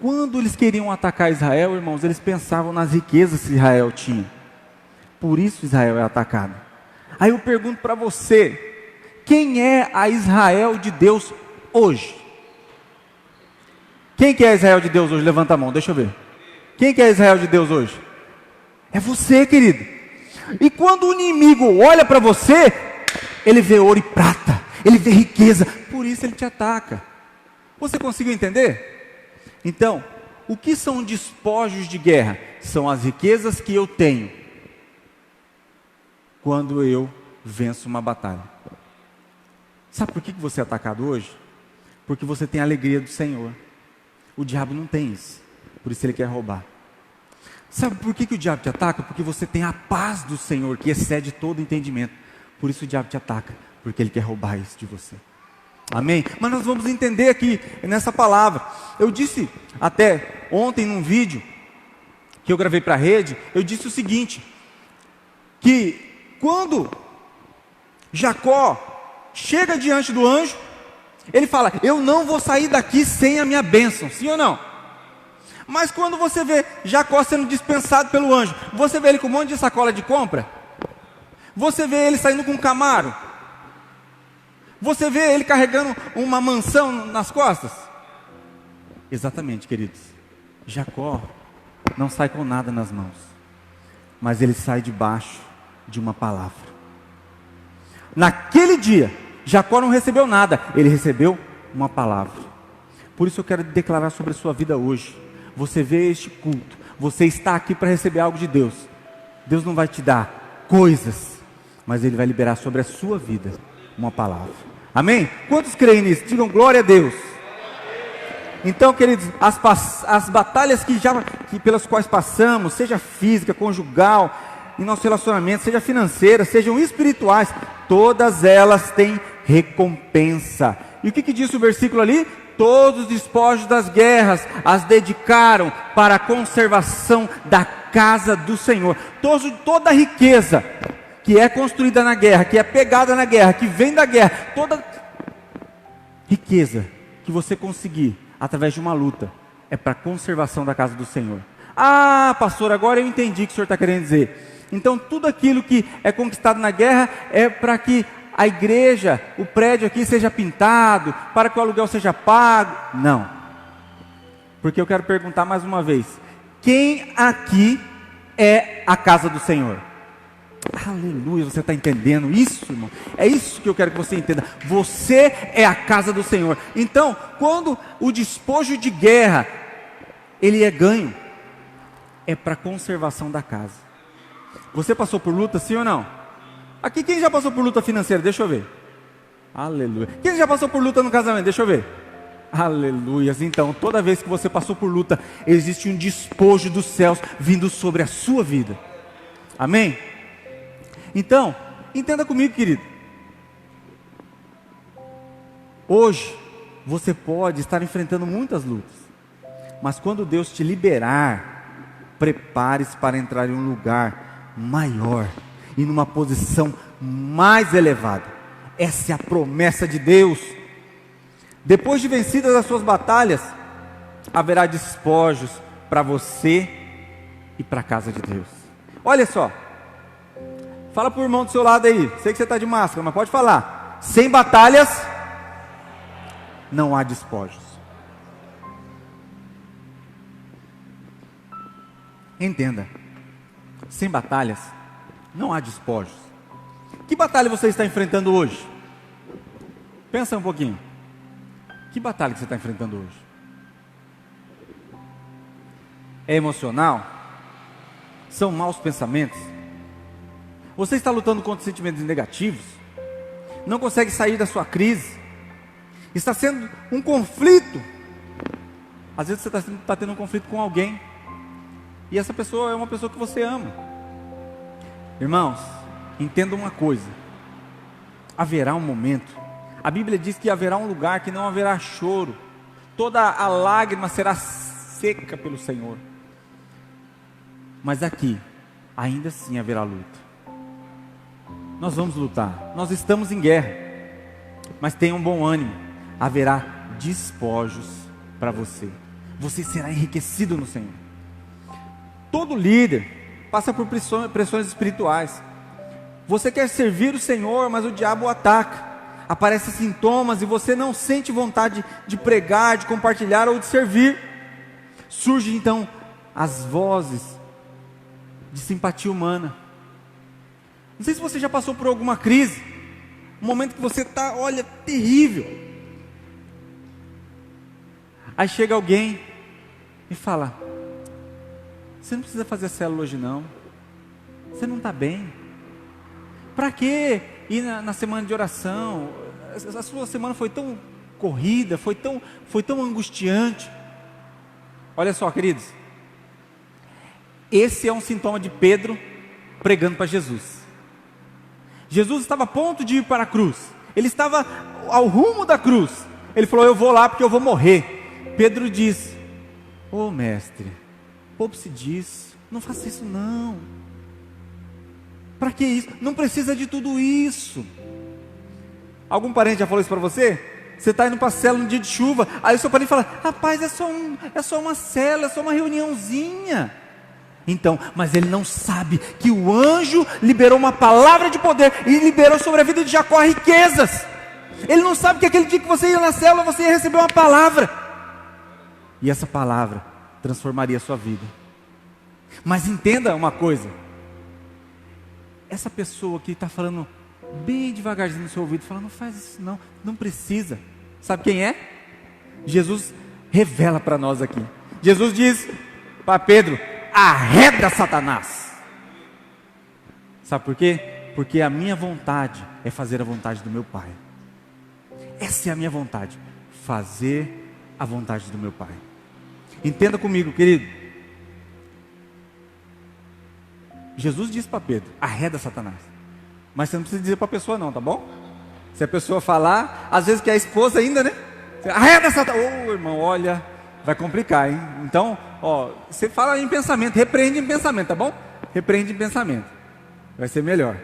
S8: quando eles queriam atacar Israel, irmãos, eles pensavam nas riquezas que Israel tinha. Por isso Israel é atacado. Aí eu pergunto para você, quem é a Israel de Deus hoje? Quem que é Israel de Deus hoje? Levanta a mão, deixa eu ver. Quem que é Israel de Deus hoje? É você, querido. E quando o inimigo olha para você, ele vê ouro e prata, ele vê riqueza, por isso ele te ataca. Você conseguiu entender? Então, o que são despojos de guerra? São as riquezas que eu tenho quando eu venço uma batalha. Sabe por que você é atacado hoje? Porque você tem a alegria do Senhor. O diabo não tem isso, por isso ele quer roubar. Sabe por que o diabo te ataca? Porque você tem a paz do Senhor, que excede todo entendimento. Por isso o diabo te ataca, porque ele quer roubar isso de você. Amém? Mas nós vamos entender aqui, nessa palavra. Eu disse até ontem num vídeo, que eu gravei para a rede, eu disse o seguinte, que quando Jacó chega diante do anjo, ele fala, eu não vou sair daqui sem a minha bênção, sim ou não? Mas quando você vê Jacó sendo dispensado pelo anjo, você vê ele com um monte de sacola de compra? Você vê ele saindo com um Camaro? Você vê ele carregando uma mansão nas costas? Exatamente, queridos. Jacó não sai com nada nas mãos, mas ele sai debaixo de uma palavra. Naquele dia, Jacó não recebeu nada, ele recebeu uma palavra. Por isso eu quero declarar sobre a sua vida hoje. Você vê este culto, você está aqui para receber algo de Deus. Deus não vai te dar coisas, mas Ele vai liberar sobre a sua vida uma palavra. Amém? Quantos creem nisso? Digam glória a Deus. Então, queridos, as batalhas pelas quais passamos, seja física, conjugal, em nosso relacionamento, seja financeira, sejam espirituais, todas elas têm recompensa. E o que disse o versículo ali? Todos os despojos das guerras as dedicaram para a conservação da casa do Senhor. Toda a riqueza que é construída na guerra, que é pegada na guerra, que vem da guerra, toda riqueza que você conseguir através de uma luta, é para a conservação da casa do Senhor. Ah, pastor, agora eu entendi o que o senhor está querendo dizer. Então tudo aquilo que é conquistado na guerra é para que a igreja, o prédio aqui seja pintado, para que o aluguel seja pago. Não. Porque eu quero perguntar mais uma vez: quem aqui é a casa do Senhor? Aleluia, você está entendendo isso, irmão? É isso que eu quero que você entenda. Você é a casa do Senhor. Então, quando o despojo de guerra, ele é ganho, é para a conservação da casa. Você passou por luta, sim ou não? Aqui, quem já passou por luta financeira? Deixa eu ver. Aleluia. Quem já passou por luta no casamento? Deixa eu ver. Aleluias. Então, toda vez que você passou por luta, existe um despojo dos céus vindo sobre a sua vida. Amém? Então, entenda comigo, querido. Hoje, você pode estar enfrentando muitas lutas, mas quando Deus te liberar, prepare-se para entrar em um lugar maior e numa posição mais elevada. Essa é a promessa de Deus. Depois de vencidas as suas batalhas, haverá despojos para você e para a casa de Deus. Olha só, fala para o irmão do seu lado aí. Sei que você está de máscara, mas pode falar. Sem batalhas não há despojos. Entenda, sem batalhas não há despojos. Que batalha você está enfrentando hoje? Pensa um pouquinho. Que batalha que você está enfrentando hoje? É emocional? São maus pensamentos? Você está lutando contra sentimentos negativos? Não consegue sair da sua crise? Está sendo um conflito? Às vezes você está tendo um conflito com alguém, e essa pessoa é uma pessoa que você ama. Irmãos, entenda uma coisa: haverá um momento, a Bíblia diz que haverá um lugar que não haverá choro, toda a lágrima será seca pelo Senhor. Mas aqui, ainda assim haverá luta. Nós vamos lutar, nós estamos em guerra, mas tenha um bom ânimo, haverá despojos para você. Você será enriquecido no Senhor. Todo líder passa por pressões espirituais. Você quer servir o Senhor, mas o diabo o ataca. Aparecem sintomas e você não sente vontade de pregar, de compartilhar ou de servir. Surgem então as vozes de simpatia humana. Não sei se você já passou por alguma crise, um momento que você está, olha, terrível. Aí chega alguém e fala: você não precisa fazer célula hoje não, você não está bem. Para que ir na semana de oração? A sua semana foi tão corrida, foi tão angustiante. Olha só, queridos, esse é um sintoma de Pedro pregando para Jesus. Jesus estava a ponto de ir para a cruz, ele estava ao rumo da cruz. Ele falou: eu vou lá porque eu vou morrer. Pedro diz: ô mestre, poupe-se disso, não faça isso não. Para que isso? Não precisa de tudo isso. Algum parente já falou isso para você? Você está indo para a célula no dia de chuva, aí o seu parente fala: rapaz, é só uma célula, é só uma reuniãozinha. Então, mas ele não sabe que o anjo liberou uma palavra de poder e liberou sobre a vida de Jacó riquezas. Ele não sabe que aquele dia que você ia na célula, você ia receber uma palavra, e essa palavra transformaria a sua vida. Mas entenda uma coisa: essa pessoa que está falando bem devagarzinho no seu ouvido, fala: não faz isso não, não precisa. Sabe quem é? Jesus revela para nós aqui. Jesus diz para Pedro: arreda Satanás. Sabe por quê? Porque a minha vontade é fazer a vontade do meu Pai. Essa é a minha vontade, fazer a vontade do meu Pai. Entenda comigo, querido. Jesus disse para Pedro: arreda Satanás. Mas você não precisa dizer para a pessoa não, tá bom? Se a pessoa falar, às vezes que é a esposa ainda, né? Arreda Satanás. Ô, irmão, olha, vai complicar, hein? Então, ó, você fala em pensamento, repreende em pensamento, tá bom? Repreende em pensamento. Vai ser melhor.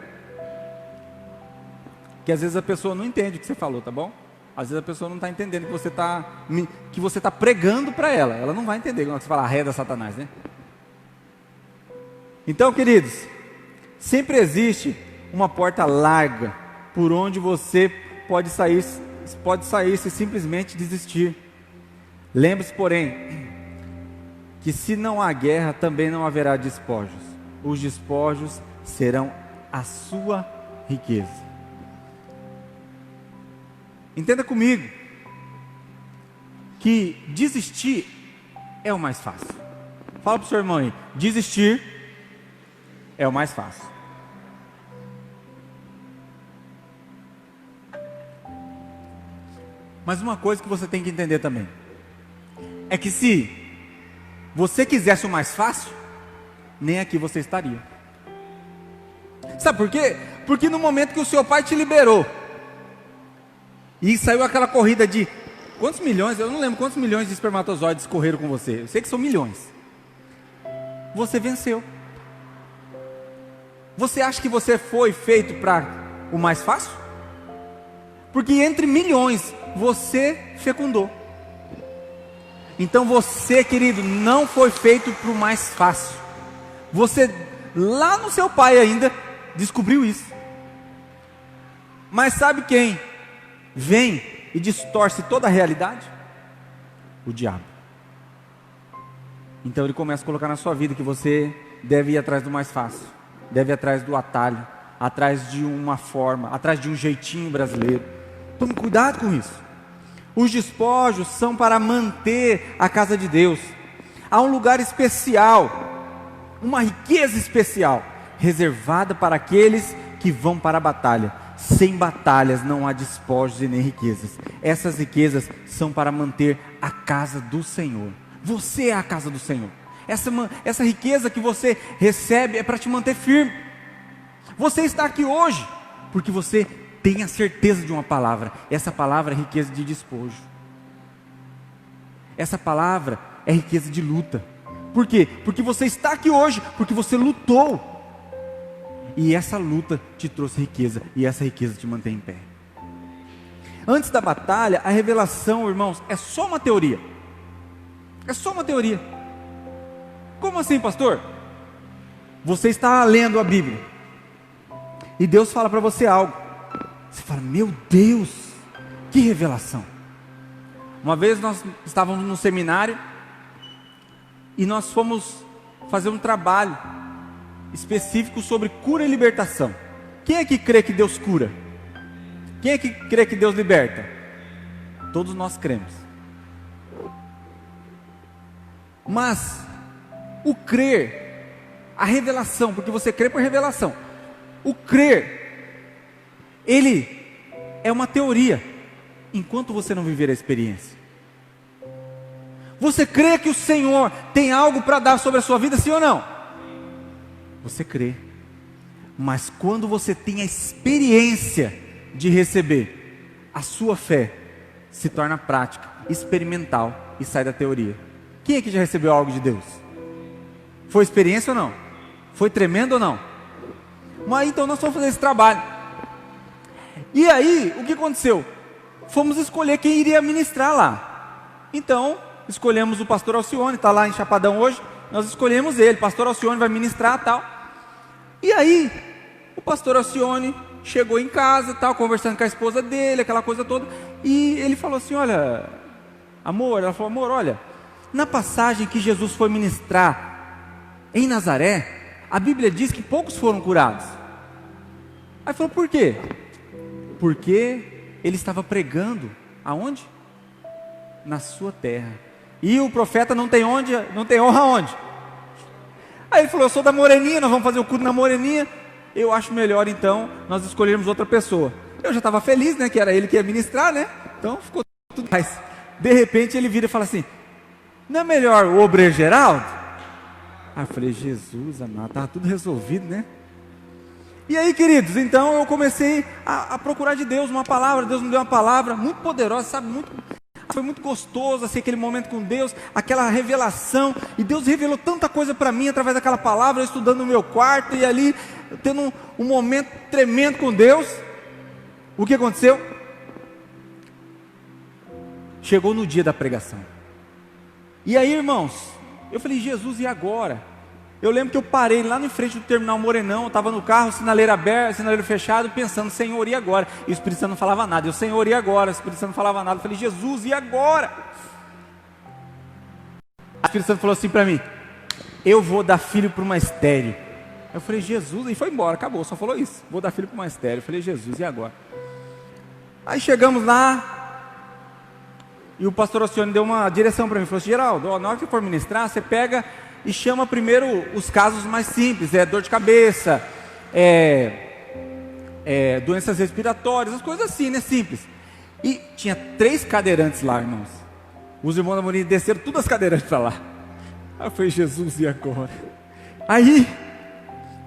S8: Porque às vezes a pessoa não entende o que você falou, tá bom? Às vezes a pessoa não está entendendo que você está pregando para ela. Ela não vai entender quando você fala arreda Satanás, né? Então, queridos, sempre existe uma porta larga por onde você pode sair se simplesmente desistir. Lembre-se, porém, que se não há guerra, também não haverá despojos. Os despojos serão a sua riqueza. Entenda comigo que desistir é o mais fácil. Fala para o seu irmão aí, desistir é o mais fácil. Mas uma coisa que você tem que entender também é que se você quisesse o mais fácil, nem aqui você estaria. Sabe por quê? Porque no momento que o seu pai te liberou e saiu aquela corrida de quantos milhões, eu não lembro quantos milhões de espermatozoides correram com você, eu sei que são milhões. Você venceu. Você acha que você foi feito para o mais fácil? Porque entre milhões você fecundou. Então você, querido, não foi feito para o mais fácil. Você, lá no seu pai ainda, descobriu isso. Mas sabe quem vem e distorce toda a realidade? O diabo. Então ele começa a colocar na sua vida que você deve ir atrás do mais fácil, deve ir atrás do atalho, atrás de uma forma, atrás de um jeitinho brasileiro. Tome cuidado com isso. Os despojos são para manter a casa de Deus. Há um lugar especial, uma riqueza especial, reservada para aqueles que vão para a batalha. Sem batalhas não há despojos e nem riquezas. Essas riquezas são para manter a casa do Senhor. Você é a casa do Senhor. Essa riqueza que você recebe é para te manter firme. Você está aqui hoje porque você tem a certeza de uma palavra. Essa palavra é riqueza de despojo. Essa palavra é riqueza de luta. Por quê? Porque você está aqui hoje porque você lutou. E essa luta te trouxe riqueza, e essa riqueza te mantém em pé. Antes da batalha, a revelação, irmãos, é só uma teoria. É só uma teoria. Como assim, pastor? Você está lendo a Bíblia e Deus fala para você algo. Você fala, meu Deus, que revelação. Uma vez nós estávamos num seminário e nós fomos fazer um trabalho específico sobre cura e libertação. Quem é que crê que Deus cura? Quem é que crê que Deus liberta? Todos nós cremos. Mas o crer, a revelação, porque você crê por revelação. O crer, ele é uma teoria, enquanto você não viver a experiência. Você crê que o Senhor tem algo para dar sobre a sua vida, sim ou não? Você crê. Mas quando você tem a experiência de receber, a sua fé se torna prática, experimental e sai da teoria. Quem é que já recebeu algo de Deus? Foi experiência ou não? Foi tremendo ou não? Mas então nós fomos fazer esse trabalho. E aí, o que aconteceu? Fomos escolher quem iria ministrar lá. Então, escolhemos o pastor Alcione, está lá em Chapadão hoje. Nós escolhemos ele, pastor Alcione vai ministrar tal. E aí, o pastor Alcione chegou em casa, tal, conversando com a esposa dele, aquela coisa toda. E ele falou assim, olha, amor, ela falou, amor, olha, na passagem que Jesus foi ministrar em Nazaré, a Bíblia diz que poucos foram curados. Aí falou, por quê? Porque ele estava pregando, aonde? Na sua terra. E o profeta não tem honra onde? Aí ele falou, eu sou da Moreninha, nós vamos fazer o culto na Moreninha. Eu acho melhor então nós escolhermos outra pessoa. Eu já estava feliz, né, que era ele que ia ministrar, né? Então ficou tudo mais. De repente ele vira e fala assim, não é melhor o obreiro Geraldo? Aí eu falei, Jesus amado, estava tudo resolvido, né? E aí, queridos, então eu comecei a procurar de Deus uma palavra. Deus me deu uma palavra muito poderosa, sabe? Foi muito gostoso, assim, aquele momento com Deus, aquela revelação. E Deus revelou tanta coisa para mim através daquela palavra, eu estudando no meu quarto e ali, tendo um momento tremendo com Deus. O que aconteceu? Chegou no dia da pregação. E aí, irmãos, eu falei, Jesus, e agora? Eu lembro que eu parei lá em frente do terminal Morenão, eu estava no carro, sinaleiro aberto, sinaleiro fechado, pensando, Senhor, e agora? E o Espírito Santo não falava nada. Eu, Senhor, e agora? O Espírito Santo não falava nada. Eu falei, Jesus, e agora? O Espírito Santo falou assim para mim, eu vou dar filho para uma estéril. Eu falei, Jesus, e foi embora, acabou, só falou isso. Vou dar filho para uma estéril. Eu falei, Jesus, e agora? Aí chegamos lá, e o pastor Ossione deu uma direção para mim, falou assim, Geraldo, na hora que for ministrar, você pega e chama primeiro os casos mais simples, dor de cabeça, doenças respiratórias, as coisas assim, né, simples. E tinha 3 cadeirantes lá, irmãos. Os irmãos da Morinha desceram todas as cadeirantes para lá. Aí eu falei, Jesus, e agora? Aí,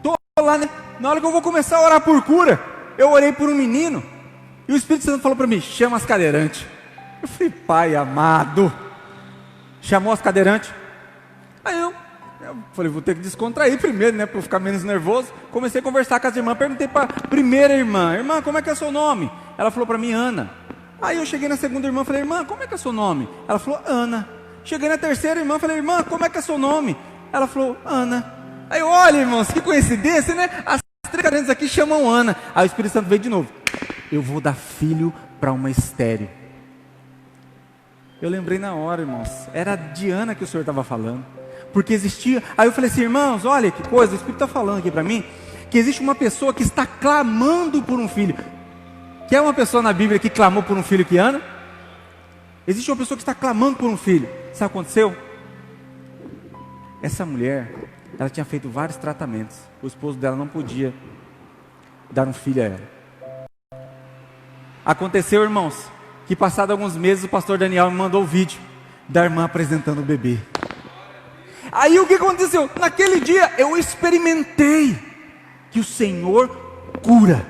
S8: tô lá, né? Na hora que eu vou começar a orar por cura, eu orei por um menino, e o Espírito Santo falou para mim, chama as cadeirantes. Eu falei, Pai amado, chamou as cadeirantes. Aí eu falei, vou ter que descontrair primeiro, né, para eu ficar menos nervoso. Comecei a conversar com as irmãs, perguntei para a primeira irmã, como é que é seu nome? Ela falou para mim, Ana. Aí eu cheguei na segunda irmã, falei, irmã, como é que é seu nome? Ela falou, Ana. Cheguei na terceira irmã, falei, irmã, como é que é seu nome? Ela falou, Ana. Aí eu, olha, irmãos, que coincidência, né? As 3 cadeirantes aqui chamam Ana. Aí o Espírito Santo veio de novo, eu vou dar filho para uma estéril. Eu lembrei na hora, irmãos, era de Ana que o Senhor estava falando. Porque existia, aí eu falei assim, irmãos, olha que coisa, o Espírito está falando aqui para mim, que existe uma pessoa que está clamando por um filho. Que é uma pessoa na Bíblia que clamou por um filho que Ana? Existe uma pessoa que está clamando por um filho. Sabe o que aconteceu? Essa mulher, ela tinha feito vários tratamentos, o esposo dela não podia dar um filho a ela. Aconteceu, irmãos, que passado alguns meses o pastor Daniel me mandou o vídeo da irmã apresentando o bebê. Aí o que aconteceu? Naquele dia eu experimentei que o Senhor cura.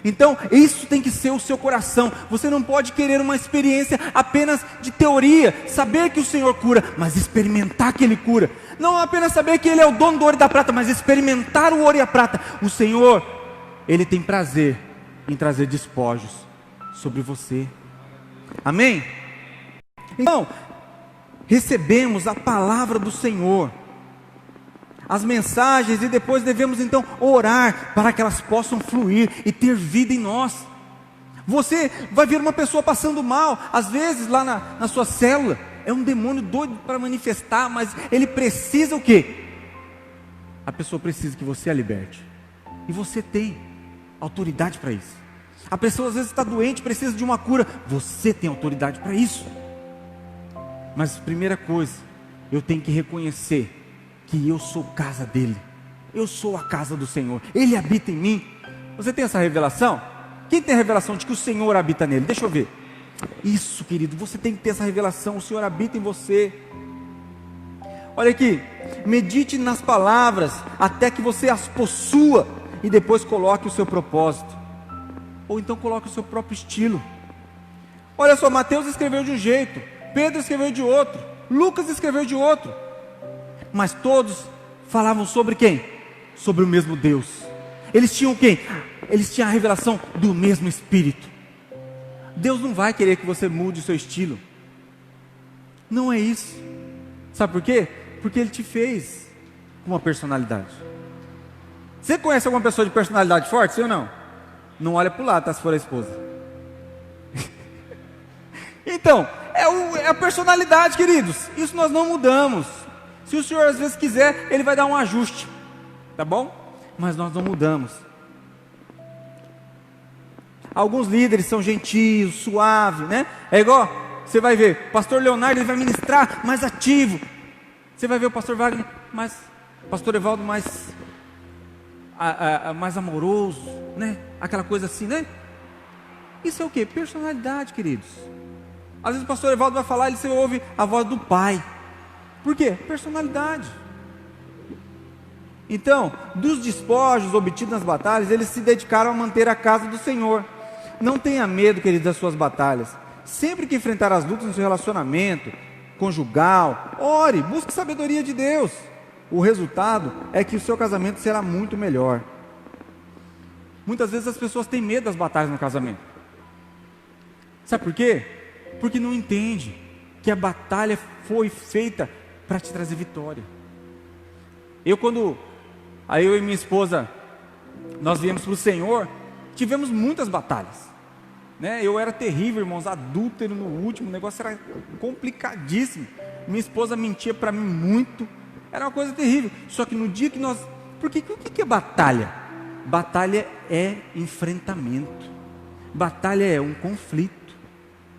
S8: Então isso tem que ser o seu coração. Você não pode querer uma experiência apenas de teoria, saber que o Senhor cura, mas experimentar que Ele cura. Não apenas saber que Ele é o dono do ouro e da prata, mas experimentar o ouro e a prata. O Senhor, Ele tem prazer em trazer despojos sobre você. Amém? Então, recebemos a palavra do Senhor, as mensagens, e depois devemos então orar para que elas possam fluir e ter vida em nós. Você vai ver uma pessoa passando mal, às vezes lá na sua célula, é um demônio doido para manifestar, mas ele precisa o quê? A pessoa precisa que você a liberte, e você tem autoridade para isso. A pessoa às vezes está doente, precisa de uma cura, você tem autoridade para isso. Mas primeira coisa, eu tenho que reconhecer que eu sou casa dele, eu sou a casa do Senhor, Ele habita em mim. Você tem essa revelação? Quem tem a revelação de que o Senhor habita nele? Deixa eu ver. Isso, querido, você tem que ter essa revelação, o Senhor habita em você. Olha aqui, medite nas palavras até que você as possua, e depois coloque o seu propósito, ou então coloque o seu próprio estilo. Olha só, Mateus escreveu de um jeito, Pedro escreveu de outro, Lucas escreveu de outro, mas todos falavam sobre quem? Sobre o mesmo Deus. Eles tinham quem? Eles tinham a revelação do mesmo Espírito. Deus não vai querer que você mude o seu estilo, não é isso. Sabe por quê? Porque Ele te fez com uma personalidade. Você conhece alguma pessoa de personalidade forte, sim ou não? Não olha para o lado, tá, se for a esposa. Então, é a personalidade, queridos. Isso nós não mudamos. Se o Senhor às vezes quiser, Ele vai dar um ajuste, tá bom? Mas nós não mudamos. Alguns líderes são gentios, suaves, né? É igual, você vai ver, o pastor Leonardo, ele vai ministrar mais ativo. Você vai ver o pastor Wagner, o pastor Evaldo mais amoroso, né? Aquela coisa assim, né? Isso é o que? Personalidade, queridos. Às vezes o pastor Evaldo vai falar e você ouve a voz do pai. Por quê? Personalidade. Então, dos despojos obtidos nas batalhas, eles se dedicaram a manter a casa do Senhor. Não tenha medo, queridos, das suas batalhas. Sempre que enfrentar as lutas no seu relacionamento conjugal, ore, busque sabedoria de Deus. O resultado é que o seu casamento será muito melhor. Muitas vezes as pessoas têm medo das batalhas no casamento. Sabe por quê? Porque não entende que a batalha foi feita para te trazer vitória. Eu e minha esposa, nós viemos para o Senhor, tivemos muitas batalhas, né? Eu era terrível, irmãos, adúltero no último, o negócio era complicadíssimo. Minha esposa mentia para mim muito, era uma coisa terrível. Só que no dia que nós... Porque o que é batalha? Batalha é enfrentamento, batalha é um conflito,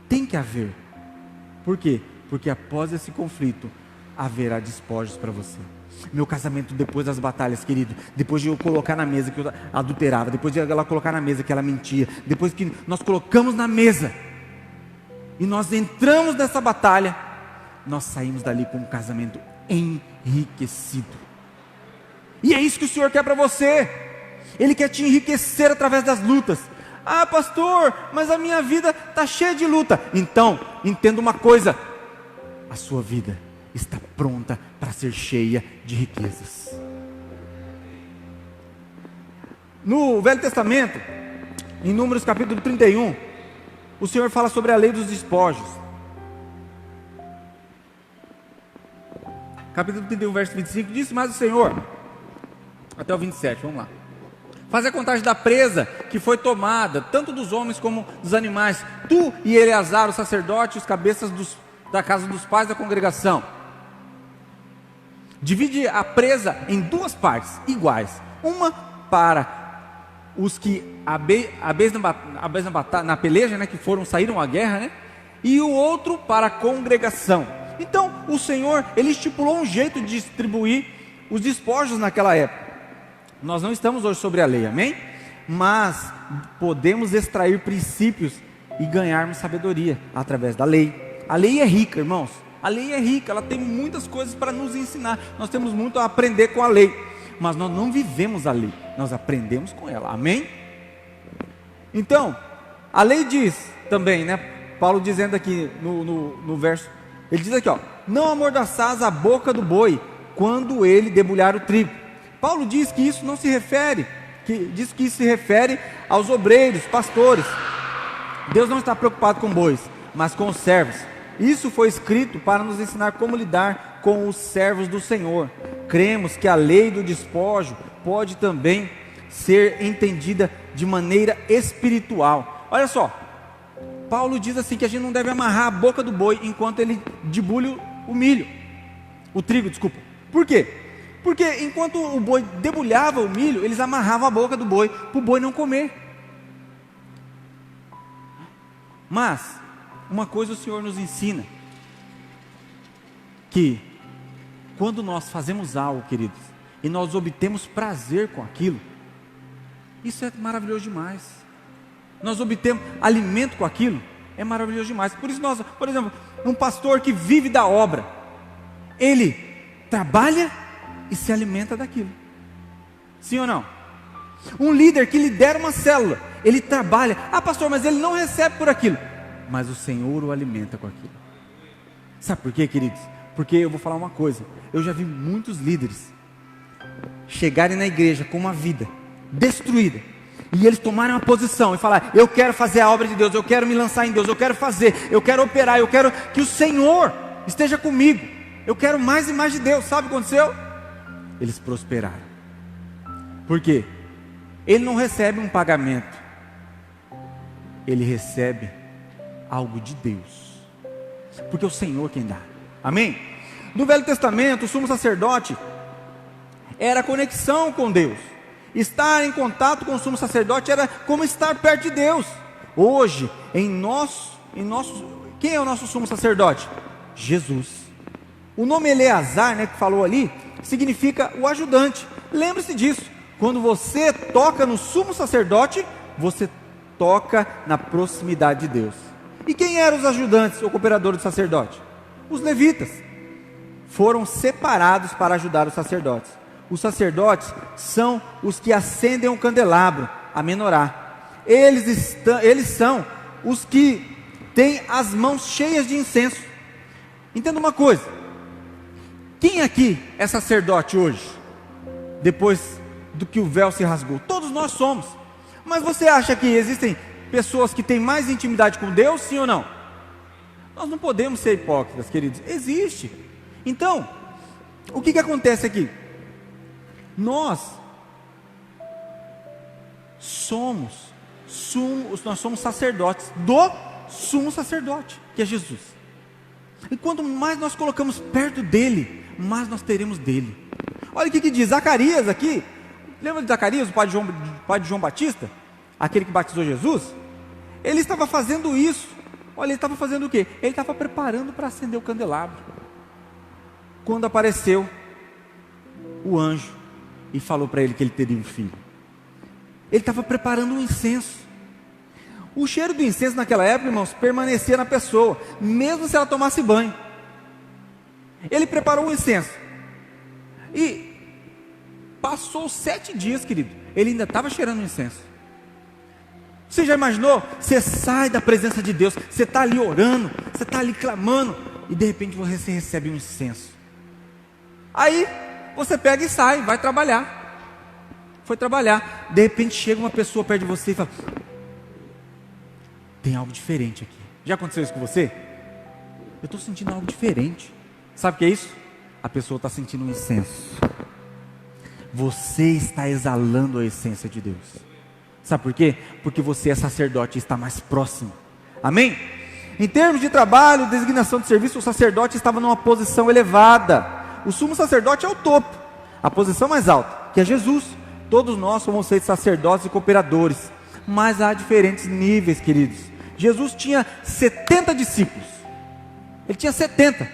S8: tem que haver. Por quê? Porque após esse conflito haverá despojos para você. Meu casamento, depois das batalhas, querido, depois de eu colocar na mesa que eu adulterava, depois de ela colocar na mesa que ela mentia, depois que nós colocamos na mesa e nós entramos nessa batalha, nós saímos dali com um casamento enriquecido. E é isso que o Senhor quer para você. Ele quer te enriquecer através das lutas. Ah, pastor, mas a minha vida está cheia de luta. Então, entenda uma coisa: a sua vida está pronta para ser cheia de riquezas. No Velho Testamento, em Números capítulo 31, o Senhor fala sobre a lei dos despojos. Capítulo 31, verso 25, disse mais o Senhor, até o 27, vamos lá: faz a contagem da presa que foi tomada, tanto dos homens como dos animais, tu e Eleazar, o sacerdote, os cabeças da casa dos pais da congregação. Divide a presa em duas partes iguais, uma para os que na peleja, né, que saíram à guerra, né, e o outro para a congregação. Então o Senhor, Ele estipulou um jeito de distribuir os despojos naquela época. Nós não estamos hoje sobre a lei, amém? Mas podemos extrair princípios e ganharmos sabedoria através da lei. A lei é rica, irmãos. A lei é rica, ela tem muitas coisas para nos ensinar. Nós temos muito a aprender com a lei, mas nós não vivemos a lei, nós aprendemos com ela, amém? Então, a lei diz também, né? Paulo dizendo aqui no verso, ele diz aqui, ó: não amordaçais a boca do boi quando ele debulhar o trigo. Paulo diz que isso não se refere, diz que isso se refere aos obreiros, pastores. Deus não está preocupado com bois, mas com os servos. Isso foi escrito para nos ensinar como lidar com os servos do Senhor. Cremos que a lei do despojo pode também ser entendida de maneira espiritual. Olha só, Paulo diz assim que a gente não deve amarrar a boca do boi enquanto ele debulha o trigo. Por quê? Porque enquanto o boi debulhava o milho, eles amarravam a boca do boi para o boi não comer. Mas uma coisa o Senhor nos ensina, que quando nós fazemos algo, queridos, e nós obtemos prazer com aquilo, isso é maravilhoso demais. Nós obtemos alimento com aquilo, é maravilhoso demais. Por isso nós, por exemplo, um pastor que vive da obra, ele trabalha e se alimenta daquilo. Sim ou não? Um líder que lidera uma célula, ele trabalha. Ah, pastor, mas ele não recebe por aquilo. Mas o Senhor o alimenta com aquilo. Sabe por quê, queridos? Porque eu vou falar uma coisa: eu já vi muitos líderes chegarem na igreja com uma vida destruída, e eles tomarem uma posição e falar: eu quero fazer a obra de Deus, eu quero me lançar em Deus, eu quero fazer, eu quero operar, eu quero que o Senhor esteja comigo, eu quero mais e mais de Deus. Sabe o que aconteceu? Eles prosperaram. Por quê? Ele não recebe um pagamento, ele recebe algo de Deus, porque é o Senhor quem dá, amém? No Velho Testamento, o sumo sacerdote era a conexão com Deus. Estar em contato com o sumo sacerdote era como estar perto de Deus. Hoje, quem é o nosso sumo sacerdote? Jesus. O nome Eleazar, né, que falou ali, significa o ajudante. Lembre-se disso. Quando você toca no sumo sacerdote, você toca na proximidade de Deus. E quem eram os ajudantes ou cooperadores do sacerdote? Os levitas. Foram separados para ajudar os sacerdotes. os sacerdotes são os que acendem o candelabro, a menorá. Eles são os que têm as mãos cheias de incenso. Entenda uma coisa: quem aqui é sacerdote hoje, depois do que o véu se rasgou? Todos nós somos. Mas você acha que existem pessoas que têm mais intimidade com Deus, sim ou não? Nós não podemos ser hipócritas, queridos. Existe. Então, o que acontece aqui? Nós somos sacerdotes do sumo sacerdote, que é Jesus. E quanto mais nós colocamos perto dele, mais nós teremos dele. Olha o que diz Zacarias aqui. Lembra de Zacarias, o pai de João Batista? Aquele que batizou Jesus? Ele estava fazendo isso. Olha, ele estava fazendo o quê? Ele estava preparando para acender o candelabro. Quando apareceu o anjo e falou para ele que ele teria um filho. Ele estava preparando um incenso. O cheiro do incenso naquela época, irmãos, permanecia na pessoa, mesmo se ela tomasse banho. Ele preparou o incenso. E passou 7 dias, querido, ele ainda estava cheirando o incenso. Você já imaginou? Você sai da presença de Deus, você está ali orando, você está ali clamando, e de repente você recebe um incenso. Aí você pega e sai, vai trabalhar. Foi trabalhar, de repente chega uma pessoa perto de você e fala: tem algo diferente aqui. Já aconteceu isso com você? Eu estou sentindo algo diferente. Sabe o que é isso? A pessoa está sentindo um incenso. Você está exalando a essência de Deus. Sabe por quê? Porque você é sacerdote e está mais próximo. Amém? Em termos de trabalho, designação de serviço, o sacerdote estava numa posição elevada. O sumo sacerdote é o topo, a posição mais alta, que é Jesus. Todos nós somos feitos sacerdotes e cooperadores, mas há diferentes níveis, queridos. Jesus tinha 70 discípulos. Ele tinha 70.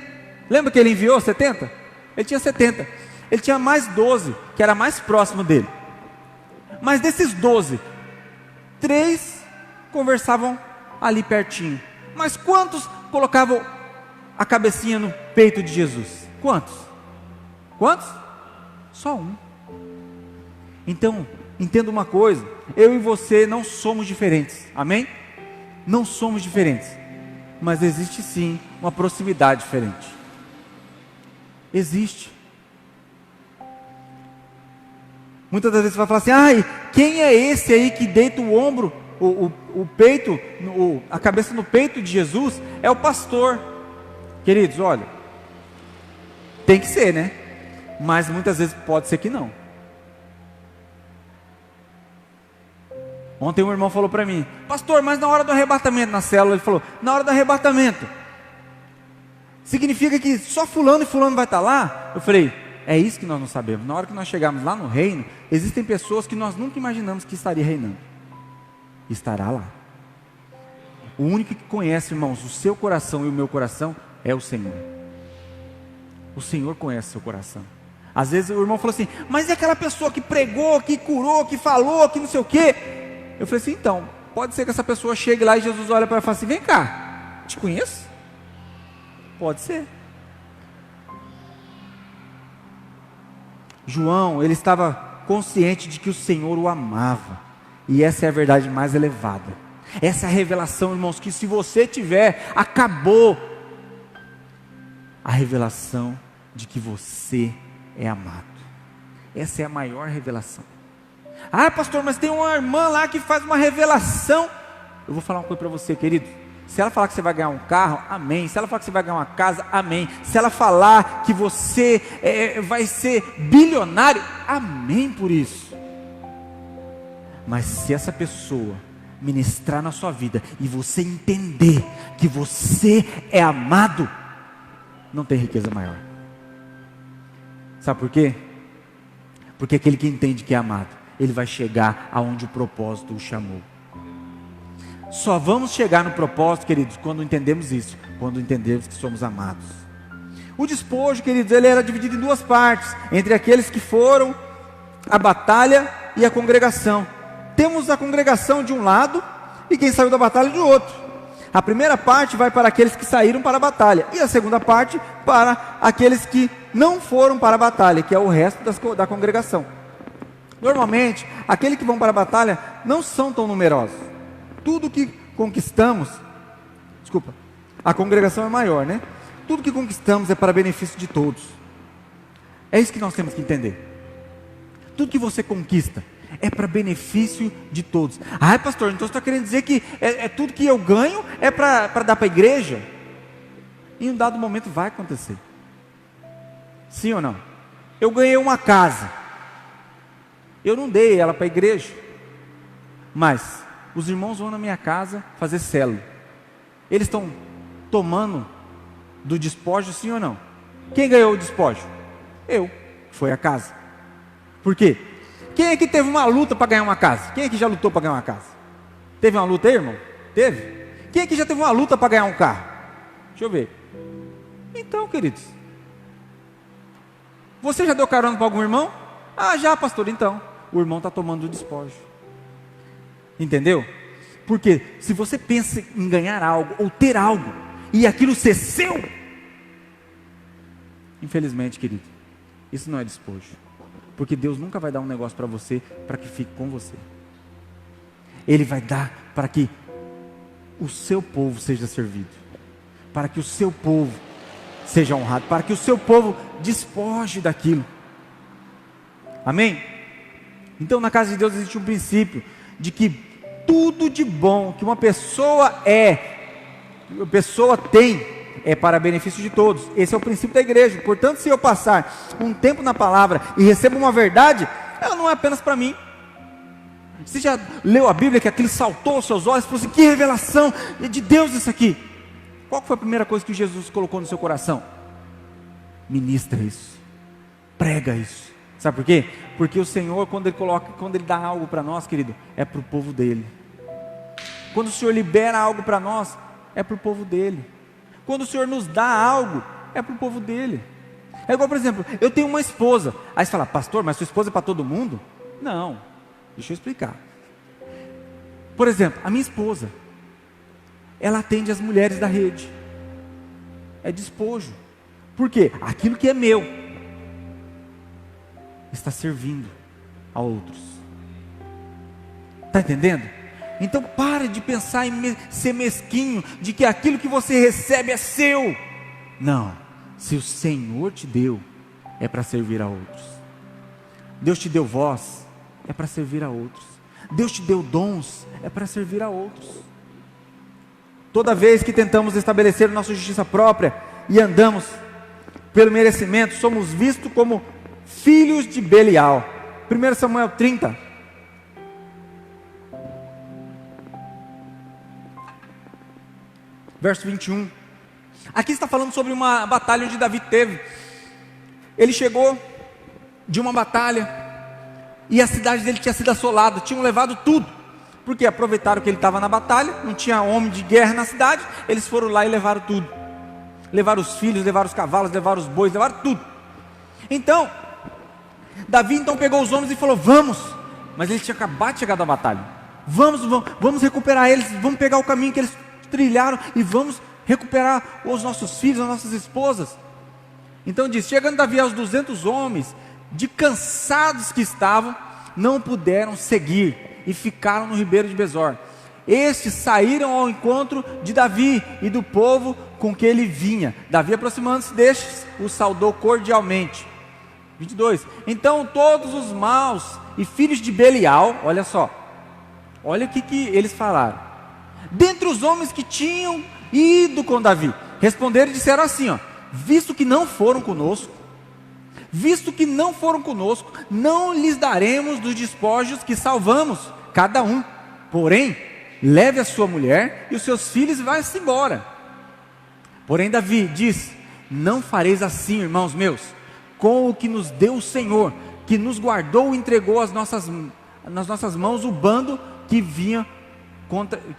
S8: Lembra que ele enviou 70? Ele tinha 70. Ele tinha mais 12, que era mais próximo dele. Mas desses 12, 3 conversavam ali pertinho. Mas quantos colocavam a cabecinha no peito de Jesus? Quantos? Quantos? Só um. Então, entenda uma coisa: eu e você não somos diferentes, amém? Não somos diferentes, mas existe sim uma proximidade diferente. Existe. Muitas das vezes você vai falar assim: ai, quem é esse aí que deita o ombro, o peito, a cabeça no peito de Jesus? É o pastor. Queridos, olha, tem que ser, né? Mas muitas vezes pode ser que não. Ontem um irmão falou para mim: pastor, mas na hora do arrebatamento, na célula, ele falou: na hora do arrebatamento, significa que só fulano e fulano vai estar lá? Eu falei: é isso que nós não sabemos. Na hora que nós chegarmos lá no reino, existem pessoas que nós nunca imaginamos que estaria reinando. Estará lá. O único que conhece, irmãos, o seu coração e o meu coração é o Senhor. O Senhor conhece o seu coração. Às vezes o irmão falou assim: mas é aquela pessoa que pregou, que curou, que falou, que não sei o quê. Eu falei assim: então, pode ser que essa pessoa chegue lá e Jesus olha para ela e fala assim: vem cá, te conheço? Pode ser. João, ele estava consciente de que o Senhor o amava. E essa é a verdade mais elevada. Essa é a revelação, irmãos, que se você tiver, acabou a revelação de que você é amado. Essa é a maior revelação. Ah, pastor, mas tem uma irmã lá que faz uma revelação. Eu vou falar uma coisa para você, querido. Se ela falar que você vai ganhar um carro, amém. Se ela falar que você vai ganhar uma casa, amém. Se ela falar que você vai ser bilionário, amém por isso. Mas se essa pessoa ministrar na sua vida e você entender que você é amado, não tem riqueza maior. Sabe por quê? Porque aquele que entende que é amado, ele vai chegar aonde o propósito o chamou. Só vamos chegar no propósito, queridos, quando entendemos isso, quando entendemos que somos amados. O despojo, queridos, ele era dividido em 2 partes, entre aqueles que foram à batalha e a congregação. Temos a congregação de um lado e quem saiu da batalha de outro. A primeira parte vai para aqueles que saíram para a batalha, e a segunda parte para aqueles que não foram para a batalha, que é o resto da congregação. Normalmente, aqueles que vão para a batalha não são tão numerosos. Tudo que conquistamos, a congregação é maior, né? Tudo que conquistamos é para benefício de todos. É isso que nós temos que entender. Tudo que você conquista é para benefício de todos. Ah, pastor, então você está querendo dizer que tudo que eu ganho é para dar para a igreja? Em um dado momento vai acontecer. Sim ou não? Eu ganhei uma casa. Eu não dei ela para a igreja. Mas os irmãos vão na minha casa fazer célula. Eles estão tomando do despojo, sim ou não? Quem ganhou o despojo? Eu. Foi a casa. Por quê? Quem é que teve uma luta para ganhar uma casa? Quem é que já lutou para ganhar uma casa? Teve uma luta aí, irmão? Teve? Quem é que já teve uma luta para ganhar um carro? Deixa eu ver. Então, queridos, você já deu carona para algum irmão? Ah, já, pastor. Então, o irmão está tomando o despojo. Entendeu? Porque se você pensa em ganhar algo ou ter algo e aquilo ser seu, infelizmente, querido, isso não é despojo. Porque Deus nunca vai dar um negócio para você para que fique com você. Ele vai dar para que o seu povo seja servido, para que o seu povo seja honrado, para que o seu povo despoje daquilo. Amém? Então, na casa de Deus existe um princípio de que tudo de bom que uma pessoa tem, é para benefício de todos. Esse é o princípio da igreja. Portanto, se eu passar um tempo na palavra e recebo uma verdade, ela não é apenas para mim. Você já leu a Bíblia que aquilo saltou aos seus olhos e falou assim: que revelação de Deus isso aqui. Qual foi a primeira coisa que Jesus colocou no seu coração? Ministra isso, prega isso. Sabe por quê? Porque o Senhor, quando Ele dá algo para nós, querido, é para o povo dele. Quando o Senhor libera algo para nós, é para o povo dele. Quando o Senhor nos dá algo, é para o povo dele. É igual, por exemplo, eu tenho uma esposa. Aí você fala: pastor, mas sua esposa é para todo mundo? Não, deixa eu explicar. Por exemplo, a minha esposa, ela atende as mulheres da rede. É despojo. Por quê? Aquilo que é meu está servindo a outros. Está entendendo? Então pare de pensar em ser mesquinho, de que aquilo que você recebe é seu. Não, se o Senhor te deu, é para servir a outros. Deus te deu voz, é para servir a outros. Deus te deu dons, é para servir a outros. Toda vez que tentamos estabelecer nossa justiça própria e andamos pelo merecimento, somos vistos como filhos de Belial. 1 Samuel 30. Verso 21. Aqui está falando sobre uma batalha onde Davi teve. Ele chegou de uma batalha e a cidade dele tinha sido assolada. Tinham levado tudo, porque aproveitaram que ele estava na batalha, não tinha homem de guerra na cidade. Eles foram lá e levaram tudo. Levaram os filhos, levaram os cavalos, levaram os bois, levaram tudo. Então Davi pegou os homens e falou: vamos. Mas ele tinha acabado de chegar da batalha. Vamos recuperar eles. Vamos pegar o caminho que eles trilharam e vamos recuperar os nossos filhos, as nossas esposas. Então diz: chegando Davi aos 200 homens, de cansados que estavam, não puderam seguir e ficaram no ribeiro de Besor. Estes saíram ao encontro de Davi e do povo com que ele vinha. Davi, aproximando-se destes, os saudou cordialmente. 22. Então todos os maus e filhos de Belial, olha só, olha o que eles falaram. Dentre os homens que tinham ido com Davi, responderam e disseram assim: visto que não foram conosco, não lhes daremos dos despojos que salvamos, cada um. Porém, leve a sua mulher e os seus filhos e vá-se embora. Porém Davi diz: não fareis assim, irmãos meus, com o que nos deu o Senhor, que nos guardou e entregou nas nossas mãos o bando que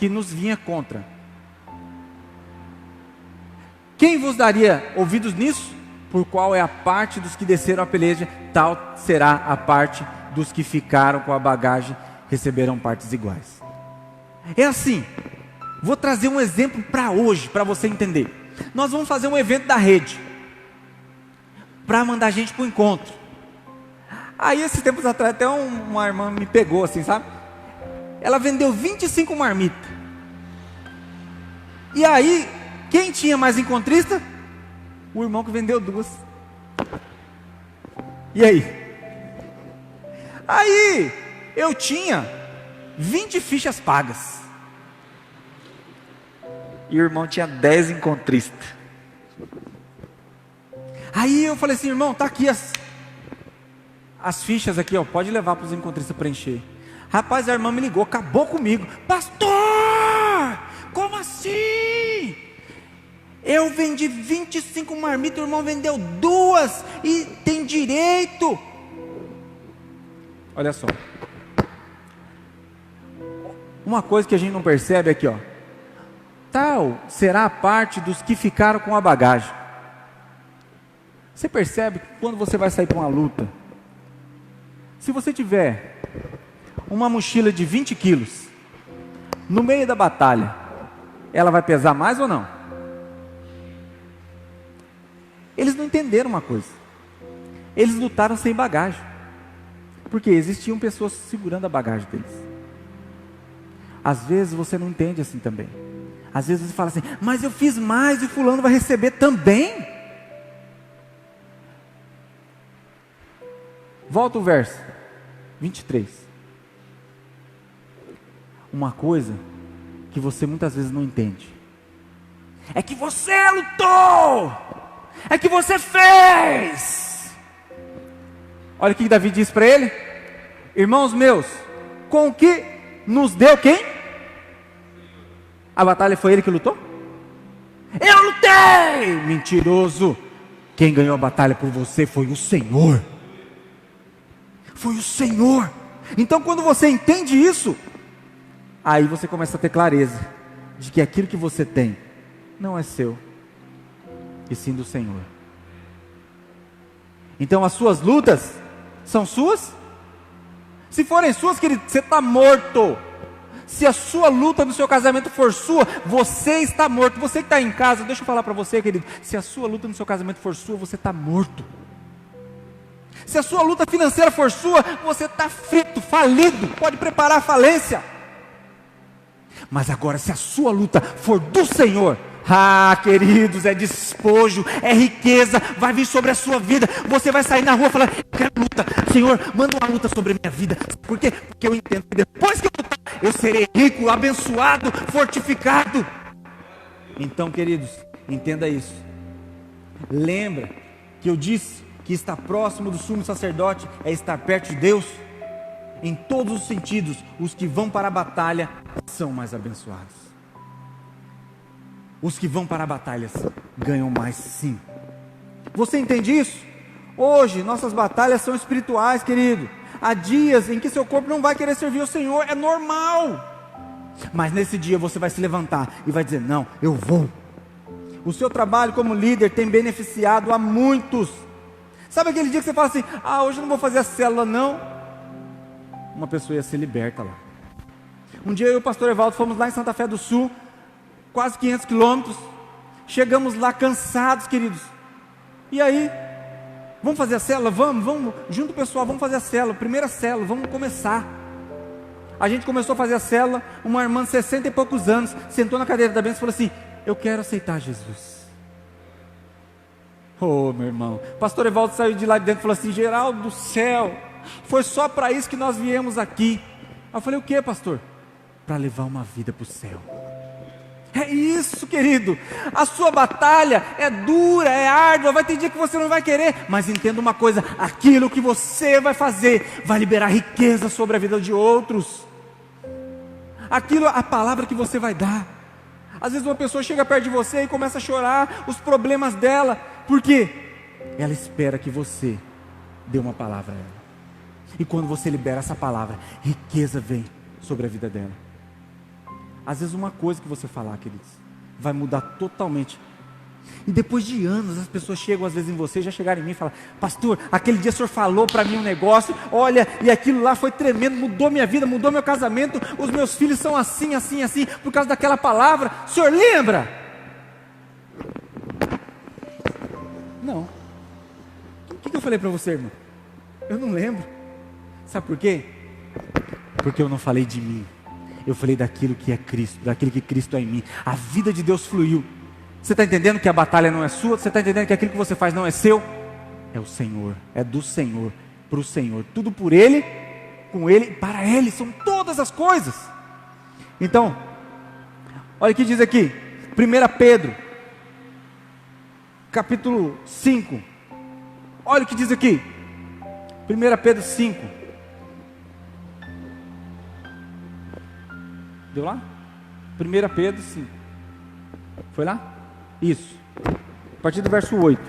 S8: nos vinha contra. Quem vos daria ouvidos nisso? Por qual é a parte dos que desceram a peleja, tal será a parte dos que ficaram com a bagagem, receberão partes iguais. É assim, Vou trazer um exemplo para hoje, para você entender. Nós vamos fazer um evento da rede, para mandar gente para o encontro. Aí, esses tempos atrás, até uma irmã me pegou assim, sabe? Ela vendeu 25 marmitas. E aí, quem tinha mais encontrista? O irmão que vendeu 2. E aí? Aí, eu tinha 20 fichas pagas. E o irmão tinha 10 encontristas. Aí eu falei assim, irmão, tá aqui as fichas aqui, ó, pode levar para os encontristas preencher. Rapaz, a irmã me ligou, acabou comigo. Pastor, como assim? Eu vendi 25 marmitas, o irmão vendeu 2 e tem direito. Olha só. Uma coisa que a gente não percebe aqui, ó. Tal será a parte dos que ficaram com a bagagem. Você percebe que quando você vai sair para uma luta, se você tiver uma mochila de 20 quilos, no meio da batalha, ela vai pesar mais ou não? Eles não entenderam uma coisa. Eles lutaram sem bagagem, porque existiam pessoas segurando a bagagem deles. Às vezes você não entende assim também. Às vezes você fala assim, mas eu fiz mais e o fulano vai receber também. Volta o verso 23. Uma coisa que você muitas vezes não entende é que você lutou, é que você fez. Olha o que Davi diz para ele: irmãos meus, com o que nos deu quem? A batalha foi ele que lutou? Eu lutei! Mentiroso! Quem ganhou a batalha por você foi o Senhor. Foi o Senhor. Então quando você entende isso, aí você começa a ter clareza de que aquilo que você tem não é seu, e sim do Senhor. Então as suas lutas são suas? Se forem suas, querido, você está morto. Se a sua luta no seu casamento for sua, você está morto. Você que está em casa, deixa eu falar para você, querido. Se a sua luta no seu casamento for sua, você está morto. Se a sua luta financeira for sua, você está frito, falido, pode preparar a falência. Mas agora, se a sua luta for do Senhor, queridos, é despojo, é riqueza, vai vir sobre a sua vida. Você vai sair na rua e falar, eu quero luta. Senhor, manda uma luta sobre a minha vida. Por quê? Porque eu entendo que depois que eu lutar, eu serei rico, abençoado, fortificado. Então, queridos, entenda isso. Lembra que eu disse que estar próximo do sumo sacerdote é estar perto de Deus? Em todos os sentidos, os que vão para a batalha são mais abençoados. Os que vão para batalhas ganham mais, sim. Você entende isso? Hoje nossas batalhas são espirituais, querido. Há dias em que seu corpo não vai querer servir ao Senhor, é normal. Mas nesse dia você vai se levantar e vai dizer, não, eu vou. O seu trabalho como líder tem beneficiado a muitos. Sabe aquele dia que você fala assim, hoje eu não vou fazer a célula não? Uma pessoa ia ser liberta lá. Um dia eu e o pastor Evaldo fomos lá em Santa Fé do Sul, quase 500 quilômetros. Chegamos lá cansados, queridos. E aí, vamos fazer a célula? Vamos, junto pessoal, vamos fazer a célula, primeira célula, vamos começar. A gente começou a fazer a célula, uma irmã de 60 e poucos anos, sentou na cadeira da bênção e falou assim, eu quero aceitar Jesus. Oh, meu irmão, pastor Evaldo saiu de lá de dentro e falou assim, Geraldo do céu, foi só para isso que nós viemos aqui. Eu falei, o que, pastor? Para levar uma vida para o céu. É isso, querido. A sua batalha é dura, é árdua, vai ter dia que você não vai querer, mas entenda uma coisa, aquilo que você vai fazer vai liberar riqueza sobre a vida de outros. Aquilo, a palavra que você vai dar. Às vezes uma pessoa chega perto de você e começa a chorar os problemas dela. Por quê? Ela espera que você dê uma palavra a ela. E quando você libera essa palavra, riqueza vem sobre a vida dela. Às vezes uma coisa que você falar, queridos, vai mudar totalmente E depois de anos, as pessoas chegam às vezes em você, já chegaram em mim e falam: pastor, aquele dia o senhor falou para mim um negócio, olha, e aquilo lá foi tremendo, mudou minha vida, mudou meu casamento, os meus filhos são assim, assim, assim, por causa daquela palavra. O senhor lembra? Não. O que eu falei para você, irmão? Eu não lembro. Sabe por quê? Porque eu não falei de mim. Eu falei daquilo que é Cristo, daquilo que Cristo é em mim. A vida de Deus fluiu. Você está entendendo que a batalha não é sua? Você está entendendo que aquilo que você faz não é seu? É o Senhor, é do Senhor, para o Senhor. Tudo por Ele, com Ele, para Ele, são todas as coisas. Então, olha o que diz aqui, 1 Pedro, capítulo 5. Olha o que diz aqui, 1 Pedro 5. Deu lá? 1 Pedro 5. Foi lá? Isso. A partir do verso 8.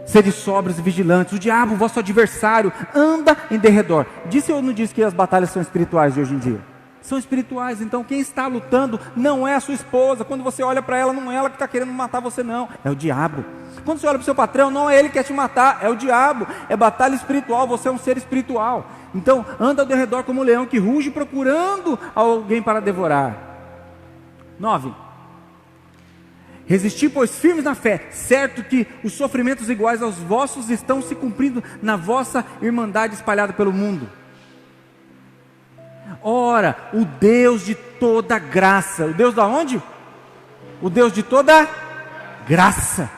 S8: Sede sóbrios e vigilantes. O diabo, vosso adversário, anda em derredor. Disse ou não disse que as batalhas são espirituais de hoje em dia? São espirituais. Então quem está lutando não é a sua esposa. Quando você olha para ela, não é ela que está querendo matar você, não. É o diabo. Quando você olha para o seu patrão, não é ele que quer te matar, é o diabo. É batalha espiritual, você é um ser espiritual. Então anda ao derredor como um leão que ruge, procurando alguém para devorar. 9. Resisti, pois, firmes na fé, certo que os sofrimentos iguais aos vossos estão se cumprindo na vossa irmandade espalhada pelo mundo. Ora, o Deus de toda graça, o Deus da onde? O Deus de toda graça.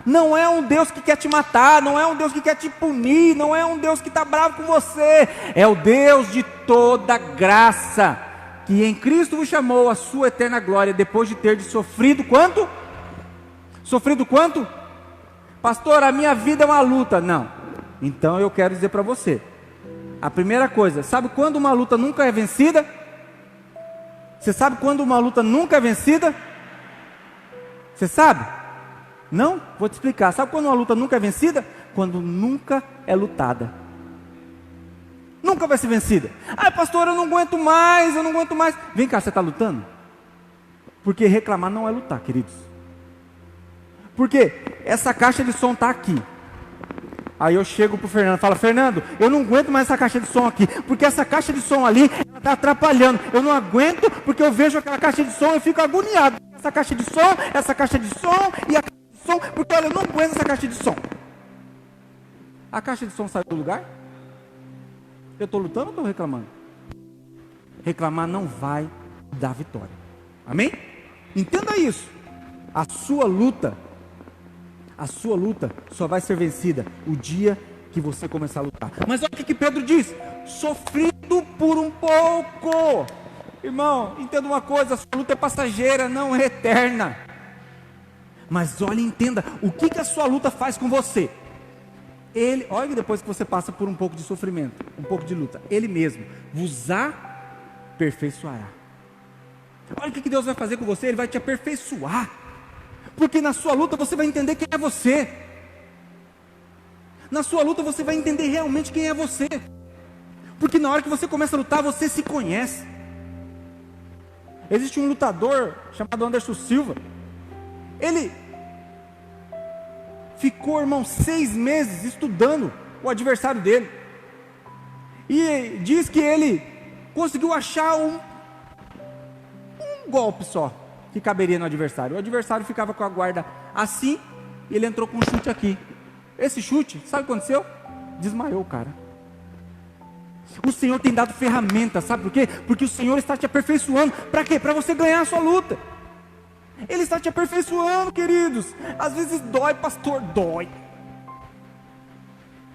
S8: Não é um Deus que quer te matar, não é um Deus que quer te punir, não é um Deus que está bravo com você. É o Deus de toda graça, que em Cristo vos chamou a sua eterna glória, depois de ter sofrido quanto? Sofrido quanto? Pastor, a minha vida é uma luta. Não. Então eu quero dizer para você, a primeira coisa, sabe quando uma luta nunca é vencida? Você sabe quando uma luta nunca é vencida? Você sabe? Não? Vou te explicar. Sabe quando uma luta nunca é vencida? Quando nunca é lutada. Nunca vai ser vencida. Ah, pastor, eu não aguento mais, eu não aguento mais. Vem cá, você está lutando? Porque reclamar não é lutar, queridos. Porque essa caixa de som está aqui. Aí eu chego para o Fernando e falo: Fernando, eu não aguento mais essa caixa de som aqui, porque essa caixa de som ali está atrapalhando. Eu não aguento, porque eu vejo aquela caixa de som e eu fico agoniado. Essa caixa de som e a caixa de som, porque olha, eu não aguento essa caixa de som. A caixa de som saiu do lugar? Eu estou lutando ou estou reclamando? Reclamar não vai dar vitória. Amém? Entenda isso. A sua luta só vai ser vencida o dia que você começar a lutar. Mas olha o que Pedro diz: sofrido por um pouco. Irmão, entenda uma coisa, a sua luta é passageira, não é eterna. Mas olha, entenda, o que a sua luta faz com você? Olha que depois que você passa por um pouco de sofrimento, um pouco de luta, Ele mesmo vos aperfeiçoará. Olha o que Deus vai fazer com você, Ele vai te aperfeiçoar. Porque na sua luta você vai entender quem é você. Na sua luta você vai entender realmente quem é você. Porque na hora que você começa a lutar, você se conhece. Existe um lutador chamado Anderson Silva. Ele ficou, irmão, 6 meses estudando o adversário dele. E diz que ele conseguiu achar um golpe só que caberia no adversário. O adversário ficava com a guarda assim, e ele entrou com um chute aqui. Esse chute, sabe o que aconteceu? Desmaiou o cara. O Senhor tem dado ferramentas, sabe por quê? Porque o Senhor está te aperfeiçoando. Para quê? Para você ganhar a sua luta. Ele está te aperfeiçoando, queridos. Às vezes dói, pastor, dói.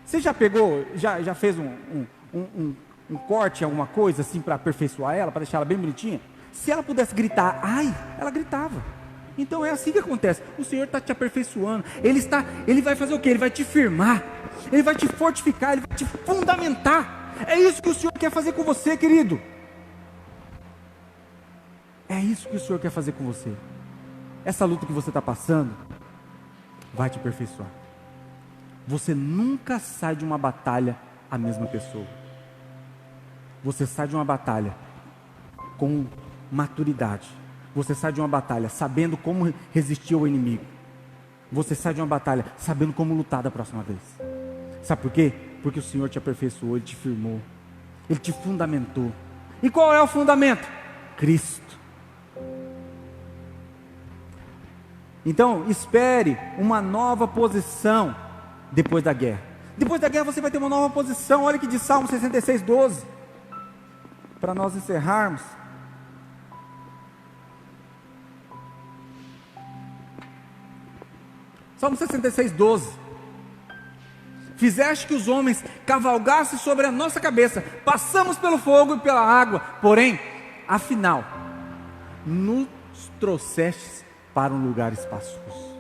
S8: Você já pegou, já fez um corte, alguma coisa assim para aperfeiçoar ela, para deixar ela bem bonitinha? Se ela pudesse gritar, ai, ela gritava. Então é assim que acontece. O Senhor está te aperfeiçoando. Ele vai fazer o quê? Ele vai te firmar. Ele vai te fortificar. Ele vai te fundamentar. É isso que o Senhor quer fazer com você, querido. É isso que o Senhor quer fazer com você. Essa luta que você está passando vai te aperfeiçoar. Você nunca sai de uma batalha a mesma pessoa. Você sai de uma batalha com maturidade. Você sai de uma batalha sabendo como resistir ao inimigo. Você sai de uma batalha sabendo como lutar da próxima vez. Sabe por quê? Porque o Senhor te aperfeiçoou, Ele te firmou, Ele te fundamentou. E qual é o fundamento? Cristo. Então, espere uma nova posição depois da guerra. Depois da guerra você vai ter uma nova posição. Olha o que diz Salmo 66:12. Para nós encerrarmos. Salmo 66:12. Fizeste que os homens cavalgassem sobre a nossa cabeça. Passamos pelo fogo e pela água. Porém, afinal, nos trouxestes para um lugar espaçoso.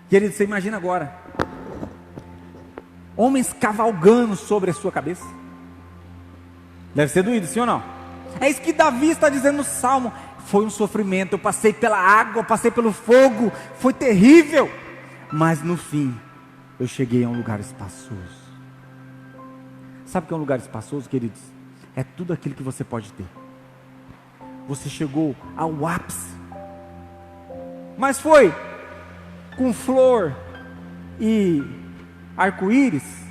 S8: Querido, você imagina agora homens cavalgando sobre a sua cabeça? Deve ser doído, sim ou não? É isso que Davi está dizendo no Salmo. Foi um sofrimento, eu passei pela água, passei pelo fogo, foi terrível, mas no fim eu cheguei a um lugar espaçoso. Sabe o que é um lugar espaçoso, queridos? É tudo aquilo que você pode ter. Você chegou ao ápice, mas foi com flor e arco-íris?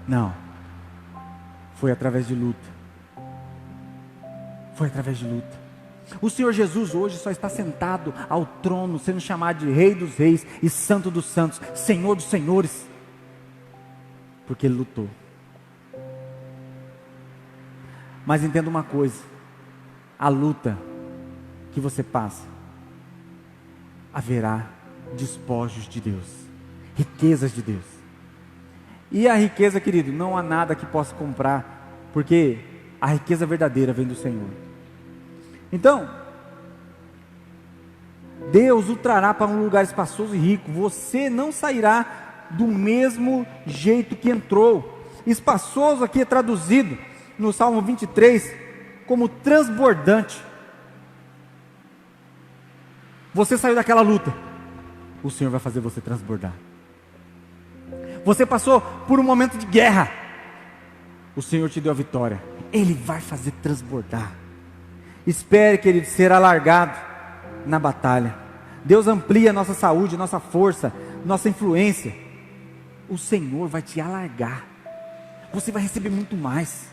S8: Não, foi através de luta. Foi através de luta. O Senhor Jesus hoje só está sentado ao trono, sendo chamado de Rei dos Reis e Santo dos Santos, Senhor dos Senhores, porque Ele lutou. Mas entenda uma coisa: a luta que você passa, haverá despojos de Deus, riquezas de Deus. E a riqueza, querido, não há nada que possa comprar, porque a riqueza verdadeira vem do Senhor. Então, Deus o trará para um lugar espaçoso e rico. Você não sairá do mesmo jeito que entrou. Espaçoso aqui é traduzido no Salmo 23 como transbordante. Você saiu daquela luta, o Senhor vai fazer você transbordar. Você passou por um momento de guerra, o Senhor te deu a vitória, Ele vai fazer transbordar. Espere, querido, ser alargado na batalha. Deus amplia nossa saúde, nossa força, nossa influência. O Senhor vai te alargar. Você vai receber muito mais.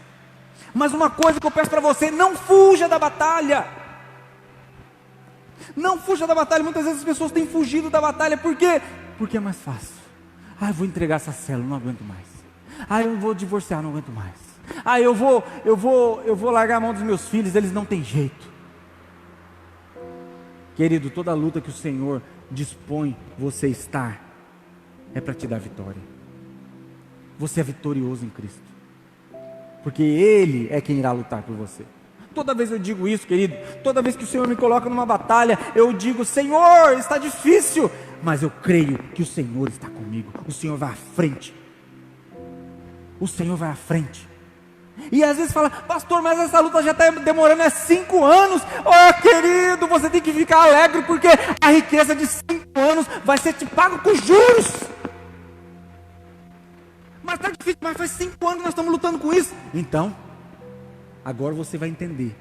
S8: Mas uma coisa que eu peço para você: não fuja da batalha. Não fuja da batalha. Muitas vezes as pessoas têm fugido da batalha. Por quê? Porque é mais fácil. Eu vou entregar essa célula, não aguento mais. Eu vou divorciar, não aguento mais. Eu vou largar a mão dos meus filhos, eles não têm jeito. Querido, toda a luta que o Senhor dispõe você estar, é para te dar vitória. Você é vitorioso em Cristo, porque Ele é quem irá lutar por você. Toda vez eu digo isso, querido. Toda vez que o Senhor me coloca numa batalha, eu digo: Senhor, está difícil, mas eu creio que o Senhor está comigo. O Senhor vai à frente. O Senhor vai à frente. E às vezes fala: pastor, mas essa luta já está demorando 5 anos. Querido, você tem que ficar alegre, porque a riqueza de 5 anos vai ser te pago com juros. Mas está difícil, mas faz 5 anos que nós estamos lutando com isso. Então, agora você vai entender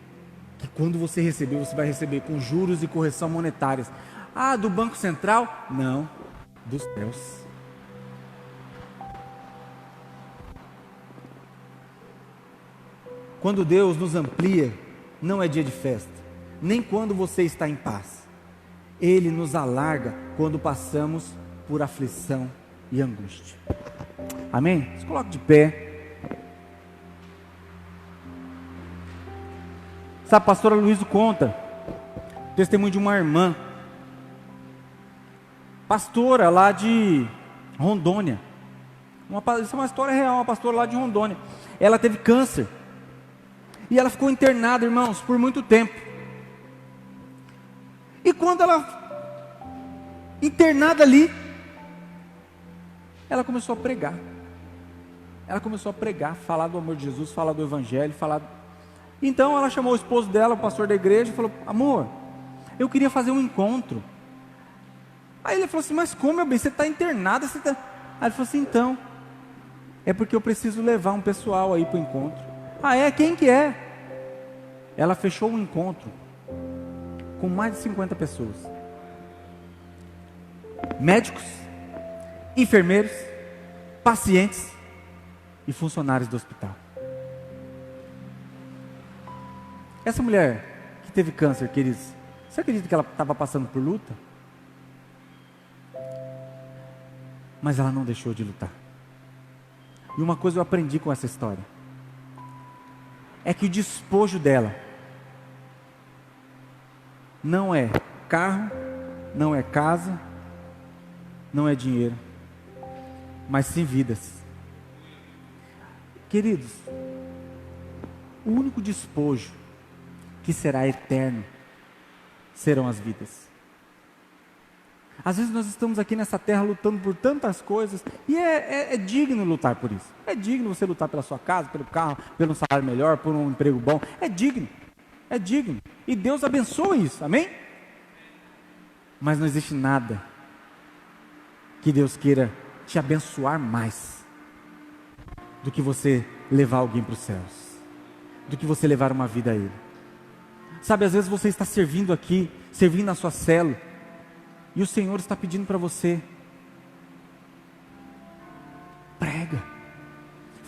S8: que quando você receber, você vai receber com juros e correção monetárias. Do Banco Central? Não, dos céus. Quando Deus nos amplia, não é dia de festa, nem quando você está em paz. Ele nos alarga quando passamos por aflição e angústia. Amém? Se coloque de pé. Sabe, a pastora Luísa conta testemunho de uma irmã, pastora lá de Rondônia. Isso é uma história real, uma pastora lá de Rondônia. Ela teve câncer. E ela ficou internada, irmãos, por muito tempo. E quando ela, internada ali, ela começou a pregar. Ela começou a pregar, falar do amor de Jesus, falar do Evangelho, Então ela chamou o esposo dela, o pastor da igreja, e falou: amor, eu queria fazer um encontro. Aí ele falou assim: mas como, meu bem, você está internada? Aí ele falou assim: então, é porque eu preciso levar um pessoal aí para o encontro. É? Quem que é? ela fechou um encontro com mais de 50 pessoas. Médicos, enfermeiros, pacientes e funcionários do hospital. Essa mulher que teve câncer, queridos, você acredita que ela estava passando por luta? Mas ela não deixou de lutar. E uma coisa eu aprendi com essa história, é que o despojo dela não é carro, não é casa, não é dinheiro, mas sim vidas. Queridos, o único despojo que será eterno serão as vidas. Às vezes nós estamos aqui nessa terra lutando por tantas coisas, e é digno lutar por isso. É digno você lutar pela sua casa, pelo carro, pelo salário melhor, por um emprego bom. É digno. E Deus abençoa isso, amém? Mas não existe nada que Deus queira te abençoar mais do que você levar alguém para os céus, do que você levar uma vida a Ele. Sabe, às vezes você está servindo aqui, servindo na sua célula, e o Senhor está pedindo para você: prega,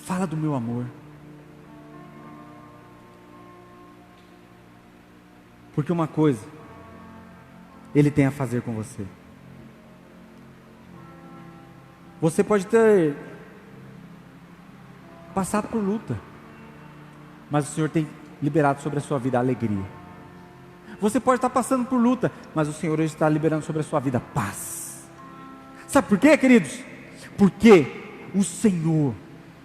S8: fala do meu amor. Porque uma coisa Ele tem a fazer com você. Você pode ter passado por luta, mas o Senhor tem liberado sobre a sua vida a alegria. Você pode estar passando por luta, mas o Senhor hoje está liberando sobre a sua vida paz. Sabe por quê, queridos? Porque o Senhor,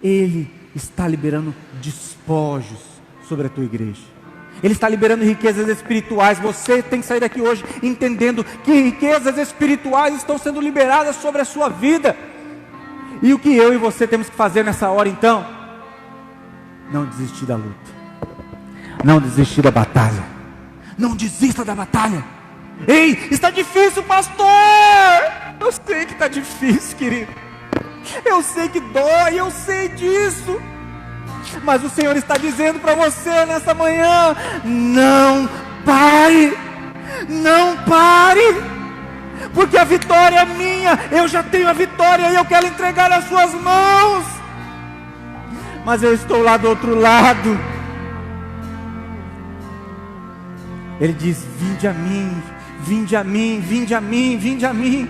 S8: Ele está liberando despojos sobre a tua igreja. Ele está liberando riquezas espirituais. Você tem que sair daqui hoje entendendo que riquezas espirituais estão sendo liberadas sobre a sua vida. E o que eu e você temos que fazer nessa hora então? Não desistir da luta, não desistir da batalha. Não desista da batalha. Ei, está difícil, pastor. Eu sei que está difícil, querido. Eu sei que dói, eu sei disso. Mas o Senhor está dizendo para você nessa manhã: não pare, não pare, porque a vitória é minha. Eu já tenho a vitória e eu quero entregar nas suas mãos. Mas eu estou lá do outro lado. Ele diz: vinde a mim, vinde a mim, vinde a mim, vinde a mim.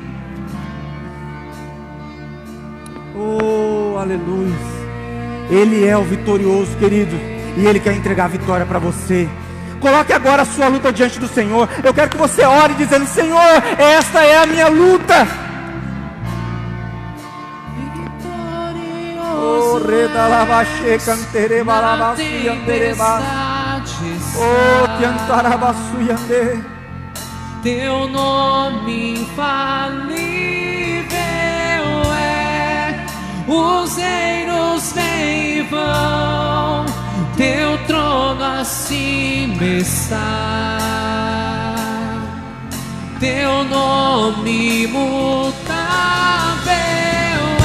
S8: Oh, aleluia. Ele é o vitorioso, querido, e Ele quer entregar a vitória para você. Coloque agora a sua luta diante do Senhor. Eu quero que você ore dizendo: Senhor, esta é a minha luta. Oh, redalabaxe, cantereba, labaçu, andereba. Oh, cantarabassu, ande.
S1: Teu nome infalível é, os reinos vêm e vão, teu trono acima está. Teu nome imutável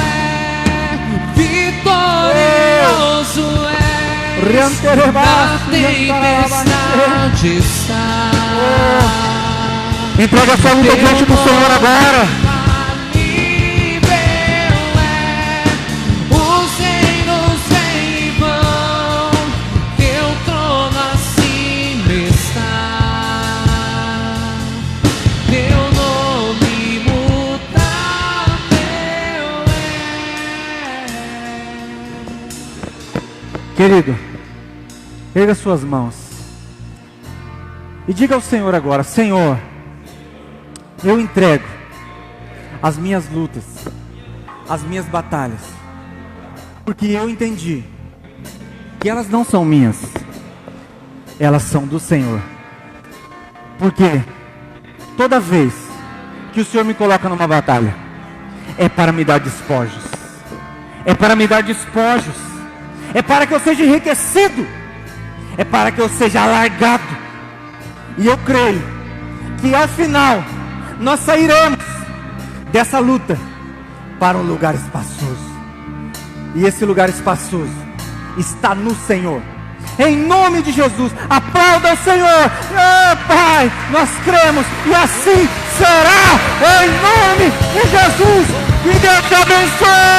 S1: é, vitorioso é, na tempestade está.
S8: Entrega a sua luta diante do Senhor agora.
S1: Os reinos vêm e vão, teu trono acima está. Teu nome imutável é.
S8: Querido, erga suas mãos e diga ao Senhor agora: Senhor, eu entrego as minhas lutas, as minhas batalhas, porque eu entendi que elas não são minhas, elas são do Senhor. Porque toda vez que o Senhor me coloca numa batalha, é para me dar despojos, é para me dar despojos, é para que eu seja enriquecido, é para que eu seja alargado. E eu creio que ao final nós sairemos dessa luta para um lugar espaçoso. E esse lugar espaçoso está no Senhor. Em nome de Jesus, aplauda o Senhor. Pai, nós cremos e assim será. Em nome de Jesus. Que Deus te abençoe.